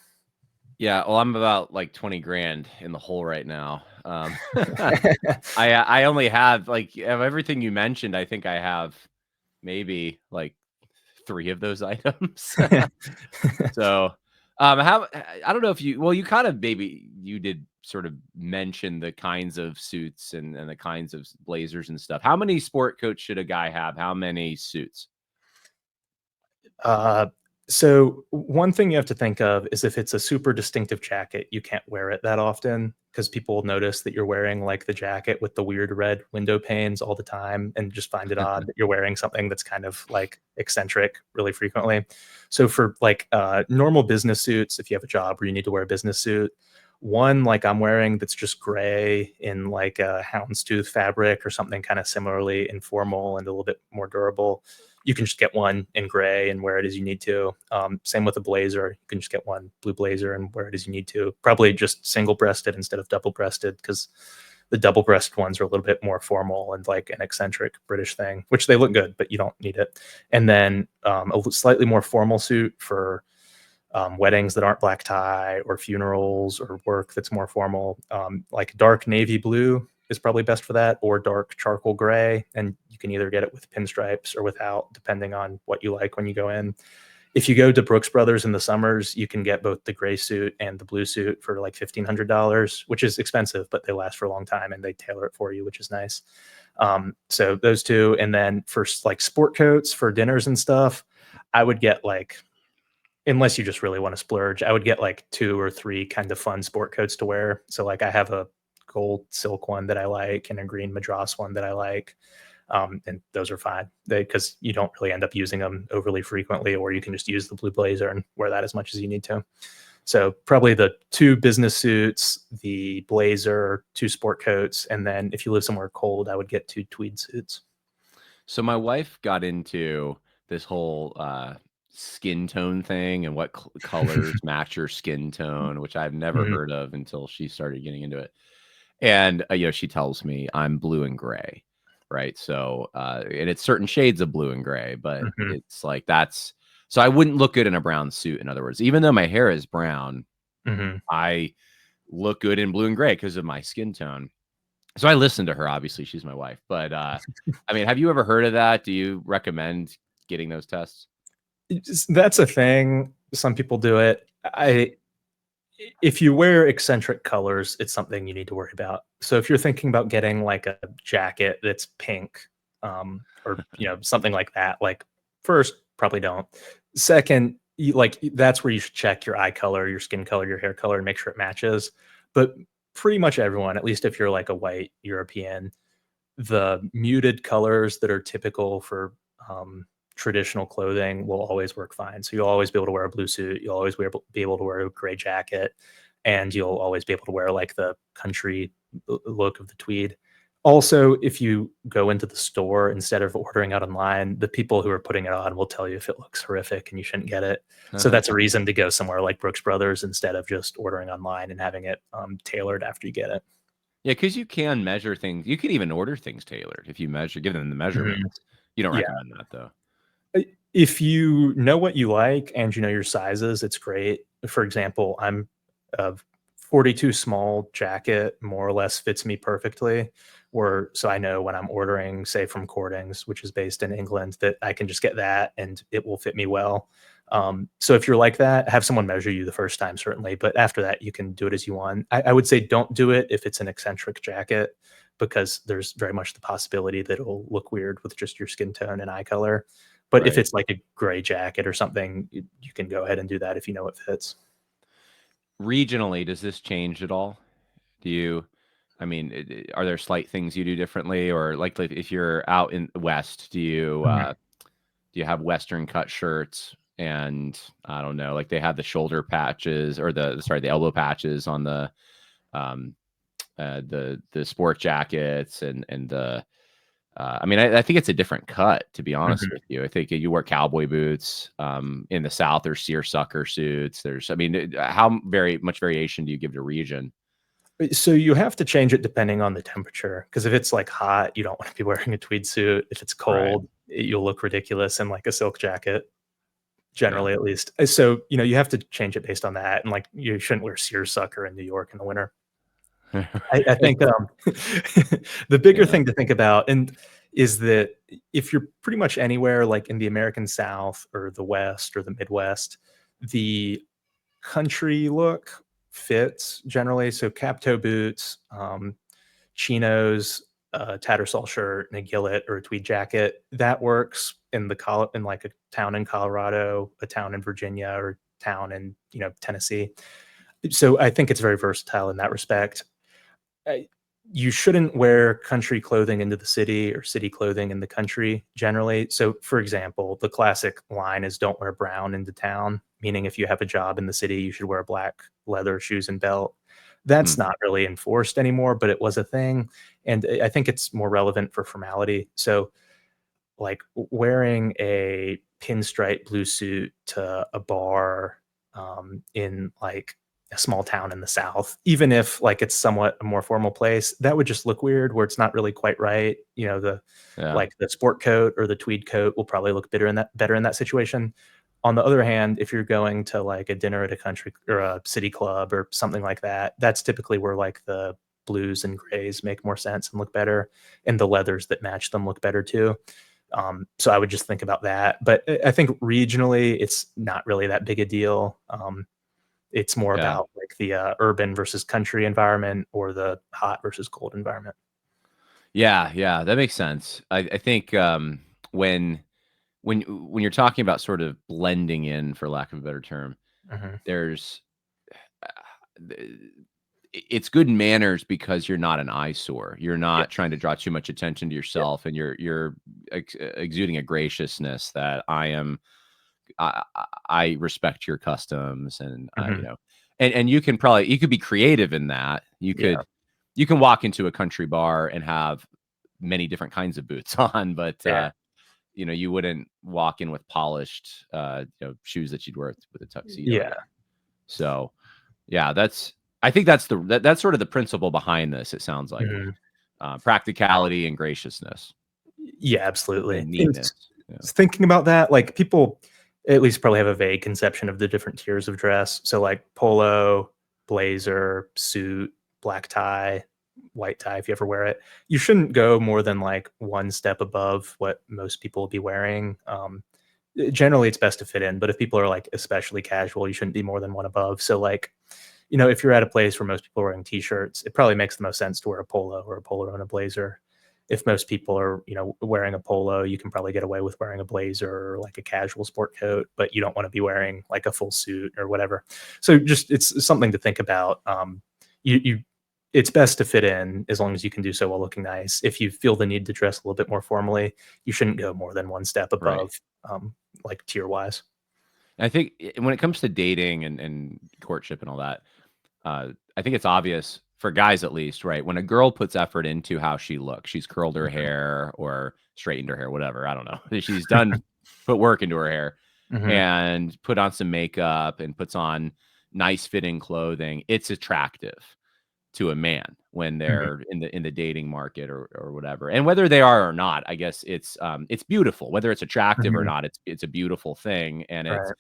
Yeah, well, I'm about like 20 grand in the hole right now. I only have like of everything you mentioned. I think I have maybe like 3 of those items. So, I don't know if you kind of maybe you did sort of mention the kinds of suits and the kinds of blazers and stuff. How many sport coats should a guy have? How many suits? So one thing you have to think of is if it's a super distinctive jacket, you can't wear it that often because people will notice that you're wearing like the jacket with the weird red window panes all the time and just find it odd that you're wearing something that's kind of like eccentric really frequently. So for like normal business suits, if you have a job where you need to wear a business suit, one like I'm wearing that's just gray in like a houndstooth fabric or something kind of similarly informal and a little bit more durable. You can just get one in gray and wear it as you need to. Same with a blazer. You can just get one blue blazer and wear it as you need to. Probably just single-breasted instead of double-breasted because the double-breasted ones are a little bit more formal and like an eccentric British thing, which they look good, but you don't need it. And then a slightly more formal suit for weddings that aren't black tie or funerals or work that's more formal, like dark navy blue is probably best for that, or dark charcoal gray. And you can either get it with pinstripes or without, depending on what you like when you go in. If you go to Brooks Brothers in the summers, you can get both the gray suit and the blue suit for like $1,500, which is expensive, but they last for a long time and they tailor it for you, which is nice. So those two. And then for like sport coats for dinners and stuff, I would get like, unless you just really want to splurge, I would get like 2 or 3 kind of fun sport coats to wear. So like I have a gold silk one that I like and a green madras one that I like. And those are fine because you don't really end up using them overly frequently, or you can just use the blue blazer and wear that as much as you need to. So probably the 2 business suits, the blazer, 2 sport coats. And then if you live somewhere cold, I would get 2 tweed suits. So my wife got into this whole skin tone thing and what colors match your skin tone, which I've never heard of until she started getting into it. And she tells me I'm blue and gray, right? So and it's certain shades of blue and gray, but Mhm. it's like so I wouldn't look good in a brown suit. In other words, even though my hair is brown, Mhm. I look good in blue and gray because of my skin tone. So I listen to her. Obviously, she's my wife. But I mean, have you ever heard of that? Do you recommend getting those tests? That's a thing. Some people do it. If you wear eccentric colors, it's something you need to worry about. So if you're thinking about getting like a jacket that's pink, or something like that, like first, probably don't. Second, that's where you should check your eye color, your skin color, your hair color, and make sure it matches. But pretty much everyone, at least if you're like a white European, the muted colors that are typical for traditional clothing will always work fine. So you'll always be able to wear a blue suit. You'll always be able to wear a gray jacket, and you'll always be able to wear like the country look of the tweed. Also, if you go into the store instead of ordering out online, the people who are putting it on will tell you if it looks horrific and you shouldn't get it. So that's a reason to go somewhere like Brooks Brothers instead of just ordering online and having it tailored after you get it. Yeah, because you can measure things. You can even order things tailored if you give them the Mhm. measurements. You don't Yeah. recommend that though. If you know what you like and you know your sizes, it's great. For example, I'm a 42 small jacket more or less fits me perfectly. So I know when I'm ordering, say from Cordings, which is based in England, that I can just get that and it will fit me well. So if you're like that, have someone measure you the first time, certainly. But after that, you can do it as you want. I would say don't do it if it's an eccentric jacket, because there's very much the possibility that it'll look weird with just your skin tone and eye color. But if Right. it's like a gray jacket or something, you can go ahead and do that if you know it fits. Regionally, does this change at all? Do you, I mean, are there slight things you do differently, or like if you're out in the West, Mhm. do you have Western cut shirts? And I don't know, like they have the shoulder patches or the elbow patches on um, the sport jackets and the I mean, I think it's a different cut, to be honest Mhm. with you. I think you wear cowboy boots. In the South, there's seersucker suits. I mean, how very much variation do you give to region? So you have to change it depending on the temperature, because if it's like hot, you don't want to be wearing a tweed suit. If it's Right. cold, you'll look ridiculous in like a silk jacket, Yeah. generally at least. So you have to change it based on that, and like you shouldn't wear seersucker in New York in the winter. I think the bigger Yeah. thing to think about and is that if you're pretty much anywhere like in the American South or the West or the Midwest, the country look fits generally. So cap toe boots, chinos, a tattersall shirt, and a gillet or a tweed jacket that works in in like a town in Colorado, a town in Virginia, or town in Tennessee. So I think it's very versatile in that respect. uh, you shouldn't wear country clothing into the city or city clothing in the country generally. So, for example, the classic line is don't wear brown into town, meaning if you have a job in the city, you should wear black leather shoes and belt. That's Hmm. not really enforced anymore, but it was a thing. And I think it's more relevant for formality. So, like wearing a pinstripe blue suit to a bar in like a small town in the South, even if like it's somewhat a more formal place, that would just look weird where it's not really quite right. Yeah. Like the sport coat or the tweed coat will probably look better in that situation. On the other hand, if you're going to like a dinner at a country or a city club or something like that, that's typically where like the blues and grays make more sense and look better, and the leathers that match them look better too. So I would just think about that. But I think regionally, it's not really that big a deal. It's more Yeah. about like the urban versus country environment or the hot versus cold environment. Yeah. Yeah. That makes sense. I think when when you're talking about sort of blending in, for lack of a better term, Mhm. there's uh, the- it's good manners because you're not an eyesore. You're Yeah. not trying to draw too much attention to Yeah. yourself, and you're exuding a graciousness that I respect your customs, and Mhm. and you could be creative in that. Yeah. You can walk into a country bar and have many different kinds of boots on, but Yeah. you wouldn't walk in with polished shoes that you'd wear with a tuxedo Yeah. in. So yeah, I think that's that's sort of the principle behind this. It sounds like Mhm. practicality and graciousness Yeah, absolutely. and And neatness. Yeah. thinking about that, like people at least probably have a vague conception of the different tiers of dress. So like polo, blazer, suit, black tie, white tie if you ever wear it. You shouldn't go more than like one step above what most people will be wearing. Generally it's best to fit in, but if people are like especially casual, you shouldn't be more than one above. So like, if you're at a place where most people are wearing t-shirts, it probably makes the most sense to wear a polo or a polo and a blazer. If most people are, wearing a polo, you can probably get away with wearing a blazer or like a casual sport coat, but you don't want to be wearing like a full suit or whatever. So just it's something to think about. You it's best to fit in as long as you can do so while looking nice. If you feel the need to dress a little bit more formally, you shouldn't go more than one step Right. above, like tier wise. I think when it comes to dating and courtship and all that, I think it's obvious for guys at least, right? When a girl puts effort into how she looks, she's curled her hair or straightened her hair, whatever. I don't know. She's put work into her hair Hmm. and put on some makeup and puts on nice fitting clothing. It's attractive to a man when Hmm. they're in the dating market or whatever. And whether they are or not, I guess it's beautiful. Whether it's attractive or Hmm. not, it's a beautiful thing. And it's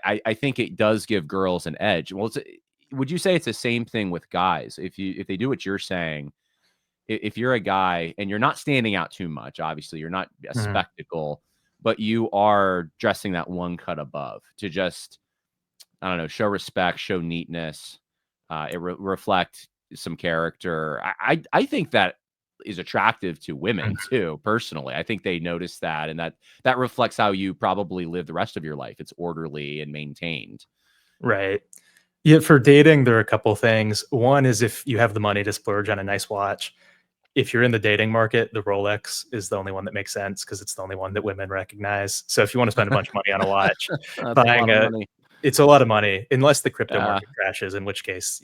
Right. I think it does give girls an edge. Well, would you say it's the same thing with guys? If they do what you're saying, if you're a guy and you're not standing out too much, obviously you're not a Mhm. spectacle, but you are dressing that one cut above to just, I don't know, show respect, show neatness, reflect some character. I think that is attractive to women Mhm. too. Personally, I think they notice that, and that reflects how you probably live the rest of your life. It's orderly and maintained. Right. Yeah, for dating, there are a couple things. One is if you have the money to splurge on a nice watch. If you're in the dating market, the Rolex is the only one that makes sense because it's the only one that women recognize. So if you want to spend a bunch of money on a watch, That's a lot buying of a money. it's a lot of money unless the crypto Yeah. market crashes, in which case,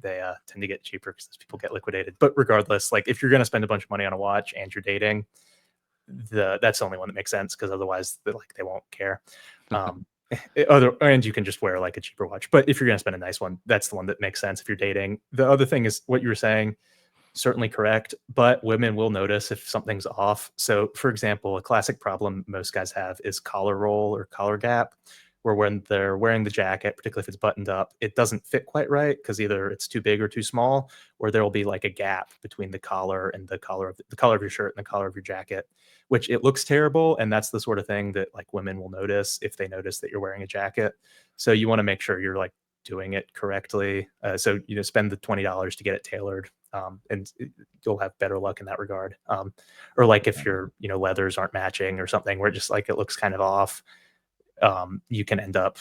they tend to get cheaper because people get liquidated. But regardless, like if you're going to spend a bunch of money on a watch and you're dating, that's the only one that makes sense because otherwise, they won't care. Um, and you can just wear like a cheaper watch. But if you're going to spend a nice one, that's the one that makes sense if you're dating. The other thing is what you were saying, certainly correct, but women will notice if something's off. So, for example, a classic problem most guys have is collar roll or collar gap, where when they're wearing the jacket, particularly if it's buttoned up, it doesn't fit quite right because either it's too big or too small, or there will be like a gap between the collar and the collar of your shirt and the collar of your jacket, which it looks terrible. And that's the sort of thing that like women will notice if they notice that you're wearing a jacket. So you want to make sure you're like doing it correctly. So spend the $20 to get it tailored, and you'll have better luck in that regard. Or like if your leathers aren't matching or something, where just like it looks kind of off, you can end up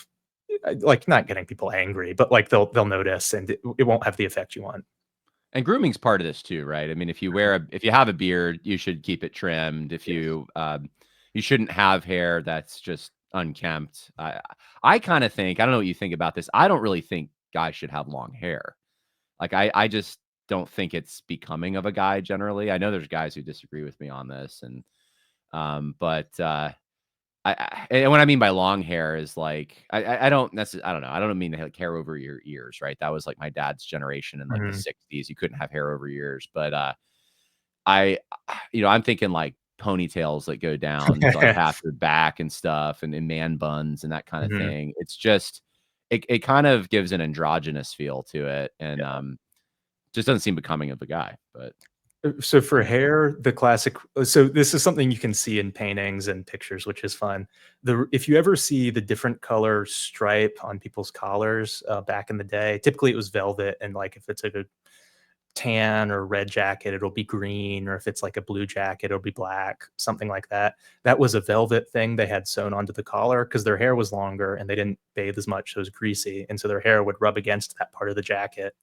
like not getting people angry, but like they'll notice, and it won't have the effect you want. And grooming's part of this too, right? I mean, if you have a beard, you should keep it trimmed. If Yes. you shouldn't have hair that's just unkempt. I kind of think, I don't know what you think about this. I don't really think guys should have long hair. Like I just don't think it's becoming of a guy generally. I know there's guys who disagree with me on this, and but and what I mean by long hair is like I don't necessarily, I don't know. I don't mean like hair over your ears, right? That was like my dad's generation in like the Mhm. 60s. You couldn't have hair over your ears, but I I'm thinking like ponytails that go down to like half your back and stuff, and man buns and that kind of Mhm. thing. It's just it kind of gives an androgynous feel to it, and just doesn't seem becoming of the guy. But So for yeah. hair, the classic. So this is something you can see in paintings and pictures, which is fun. If you ever see the different color stripe on people's collars back in the day, typically it was velvet, and like if it's like a tan or red jacket, it'll be green, or if it's like a blue jacket, it'll be black, something like that. That was a velvet thing they had sewn onto the collar because their hair was longer and they didn't bathe as much, so it was greasy, and so their hair would rub against that part of the jacket,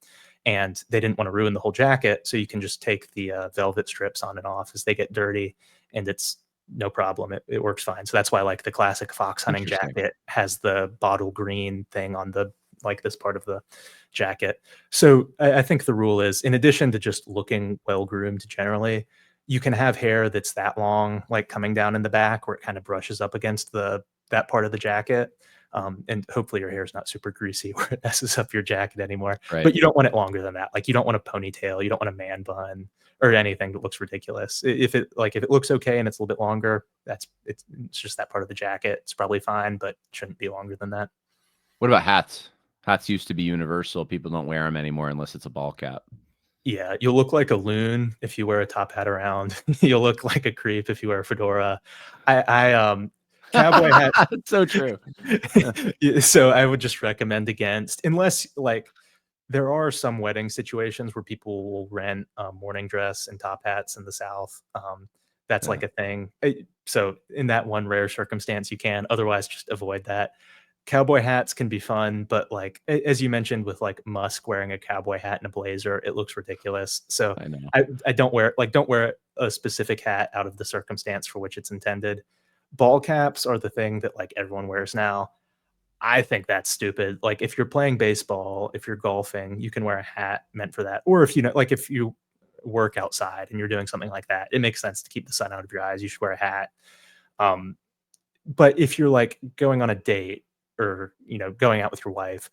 and they didn't want to ruin the whole jacket, so you can just take the velvet strips on and off as they get dirty, and it's no problem. It works fine. So that's why like the classic fox hunting Interesting. jacket has the bottle green thing on the like this part of the jacket. So I think the rule is, in addition to just looking well groomed generally, you can have hair that's that long, like coming down in the back where it kind of brushes up against that part of the jacket. And hopefully your hair is not super greasy where it messes up your jacket anymore. Right. But you don't want it longer than that. Like you don't want a ponytail, you don't want a man bun or anything that looks ridiculous. If it looks okay and it's a little bit longer, it's just that part of the jacket. It's probably fine, but shouldn't be longer than that. What about hats? Hats used to be universal. People don't wear them anymore unless it's a ball cap. Yeah, you'll look like a loon if you wear a top hat around. You'll look like a creep if you wear a fedora. Cowboy hat. It's so true. So I would just recommend against, unless like there are some wedding situations where people will rent a morning dress and top hats in the South. That's like a thing. So in that one rare circumstance, you can. Otherwise, just avoid that. Cowboy hats can be fun, but like as you mentioned with like Musk wearing a cowboy hat and a blazer, it looks ridiculous. So I don't wear a specific hat out of the circumstance for which it's intended. Ball caps are the thing that like everyone wears now. I think that's stupid. Like if you're playing baseball, if you're golfing, you can wear a hat meant for that. Or if if you work outside and you're doing something like that, it makes sense to keep the sun out of your eyes. You should wear a hat. But if you're like going on a date or going out with your wife,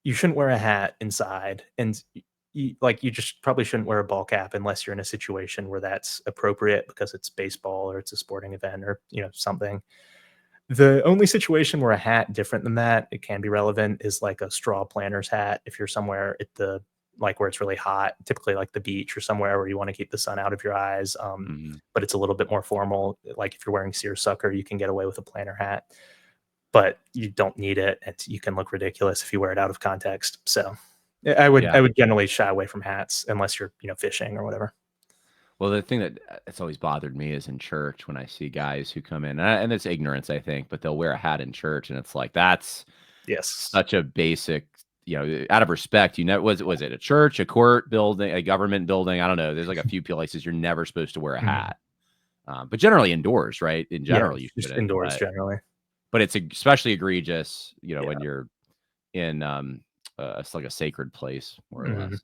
you shouldn't wear a hat inside, and you just probably shouldn't wear a ball cap unless you're in a situation where that's appropriate because it's baseball or it's a sporting event or something. The only situation where a hat different than that, it can be relevant, is like a straw planter's hat. If you're somewhere at the where it's really hot, typically like the beach or somewhere where you want to keep the sun out of your eyes, but it's a little bit more formal. Like if you're wearing seersucker, you can get away with a planter hat, but you don't need it. You can look ridiculous if you wear it out of context. So I would generally shy away from hats unless you're fishing or whatever. Well, the thing that it's always bothered me is in church when I see guys who come in, and it's ignorance, I think, but they'll wear a hat in church, and it's like that's such a basic, out of respect. Was it a church, a court building, a government building? I don't know. There's like a few places you're never supposed to wear a hat, but generally indoors, right? In general, you should indoors generally. But it's especially egregious, when you're in it's like a sacred place, more or less.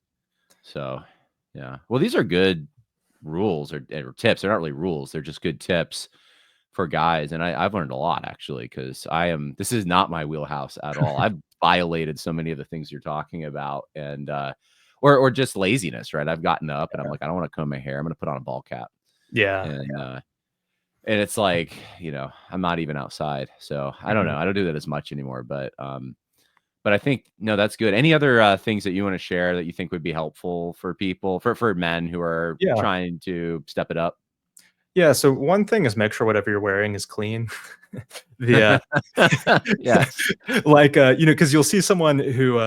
So, yeah. Well, these are good rules or tips. They're not really rules. They're just good tips for guys. And I've learned a lot actually, because this is not my wheelhouse at all. I've violated so many of the things you're talking about, and or just laziness, right? I've gotten up and I'm like, I don't want to comb my hair. I'm going to put on a ball cap. And it's like, I'm not even outside. So I don't know. I don't do that as much anymore, but I think, no, that's good. Any other things that you want to share that you think would be helpful for people, for men who are trying to step it up? Yeah. So one thing is make sure whatever you're wearing is clean. Yes. Like, because you'll see someone who,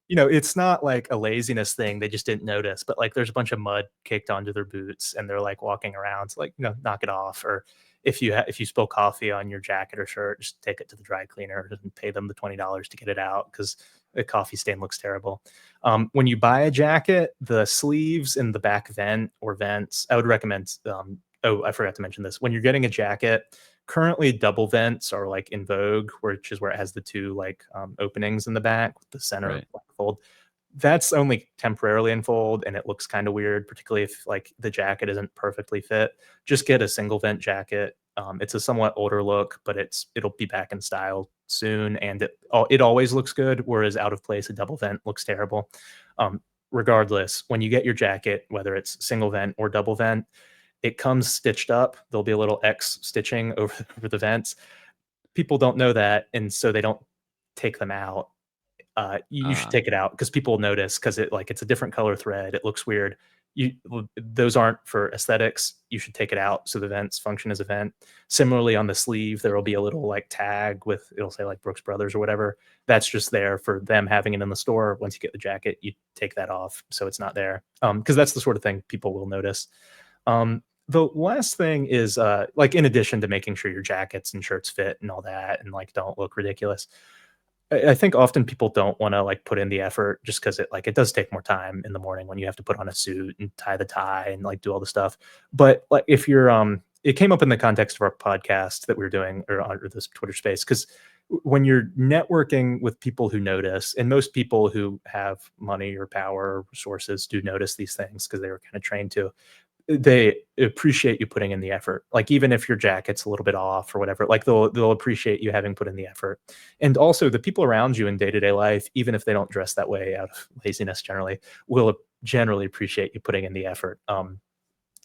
it's not like a laziness thing. They just didn't notice, but like there's a bunch of mud caked onto their boots and they're like walking around. So like, knock it off. Or if you spill coffee on your jacket or shirt, just take it to the dry cleaner and pay them the $20 to get it out, because a coffee stain looks terrible. When you buy a jacket, the sleeves in the back vent or vents, I would recommend, I forgot to mention this. When you're getting a jacket, currently double vents are like in vogue, which is where it has the two like openings in the back with the center fold. That's only temporarily unfold, and it looks kind of weird, particularly if like the jacket isn't perfectly fit. Just get a single vent jacket. It's a somewhat older look, but it'll be back in style soon, and it always looks good. Whereas out of place, a double vent looks terrible. Regardless, when you get your jacket, whether it's single vent or double vent, it comes stitched up. There'll be a little X stitching over the vents. People don't know that, and so they don't take them out. You should take it out because people notice, because it's a different color thread. It looks weird. Those aren't for aesthetics. You should take it out so the vents function as a vent. Similarly, on the sleeve, there will be a little like tag with, it'll say like Brooks Brothers or whatever. That's just there for them having it in the store. Once you get the jacket, you take that off so it's not there, because that's the sort of thing people will notice. The last thing is like, in addition to making sure your jackets and shirts fit and all that and like don't look ridiculous, I think often people don't want to like put in the effort just because it does take more time in the morning when you have to put on a suit and tie the tie and like do all the stuff. But like if you're it came up in the context of our podcast that we were doing, or this Twitter space, because when you're networking with people who notice, and most people who have money or power or resources do notice these things because they were kind of trained to, they appreciate you putting in the effort. Like, even if your jacket's a little bit off or whatever, like they'll appreciate you having put in the effort. And also the people around you in day-to-day life, even if they don't dress that way out of laziness generally, will generally appreciate you putting in the effort.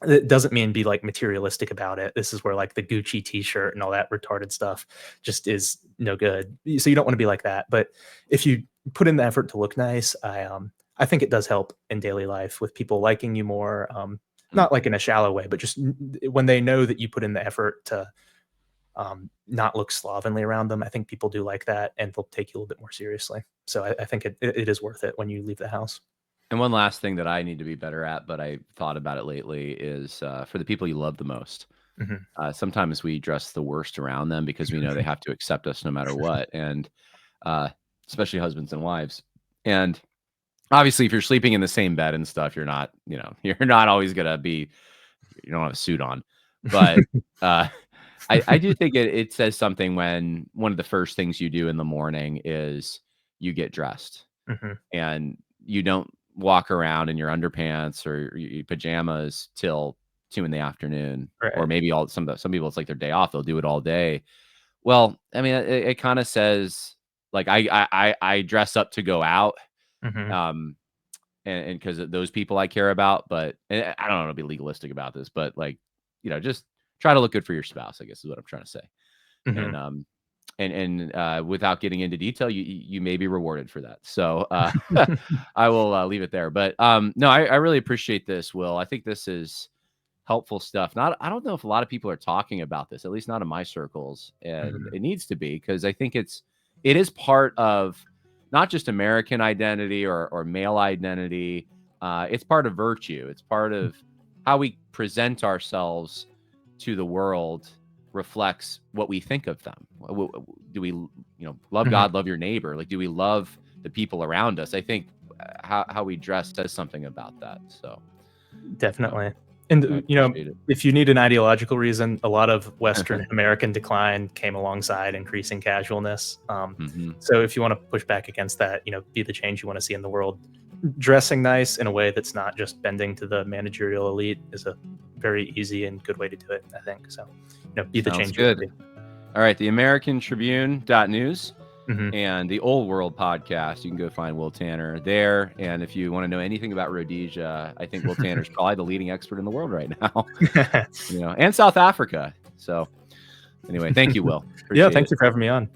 It doesn't mean be like materialistic about it. This is where like the Gucci t-shirt and all that retarded stuff just is no good. So you don't want to be like that. But if you put in the effort to look nice, I think it does help in daily life with people liking you more. Not like in a shallow way, but just when they know that you put in the effort to not look slovenly around them. I think people do like that, and they'll take you a little bit more seriously. So I think it is worth it when you leave the house. And one last thing that I need to be better at, but I thought about it lately, is for the people you love the most. Mhm. Sometimes we dress the worst around them because we know they have to accept us no matter what, and especially husbands and wives. And obviously, if you're sleeping in the same bed and stuff, you're not, you're not always gonna be. You don't have a suit on, but I do think it says something when one of the first things you do in the morning is you get dressed, Mhm. and you don't walk around in your underpants or your pajamas till 2 in the afternoon, or Right. maybe some people, it's like their day off. They'll do it all day. Well, I mean, it kind of says like I dress up to go out, Mhm. um, and because those people I care about. But and I don't want to be legalistic about this, but like, just try to look good for your spouse, I guess is what I'm trying to say. And Mhm. without getting into detail, you may be rewarded for that. So I will leave it there. But no, I really appreciate this, Will. I think this is helpful stuff. Not, I don't know if a lot of people are talking about this, at least not in my circles, and Mhm. it needs to be, because I think it is part of not just American identity or male identity. It's part of virtue. It's part of how we present ourselves to the world, reflects what we think of them. Do we, love Mhm. God, love your neighbor? Like, do we love the people around us? I think how we dress says something about that. So Definitely. And, I appreciate it. if you need an ideological reason, a lot of Western American decline came alongside increasing casualness. Hmm. So if you want to push back against that, be the change you want to see in the world, dressing nice in a way that's not just bending to the managerial elite is a very easy and good way to do it, I think. So, be the Sounds change you want good. to be. All right. The American Tribune.news Mhm. and the Old World podcast. You can go find Will Tanner there. And if you want to know anything about Rhodesia, I think Will Tanner is probably the leading expert in the world right now, and South Africa. So anyway, thank you, Will. Yeah, Appreciate thank it. you for having me on.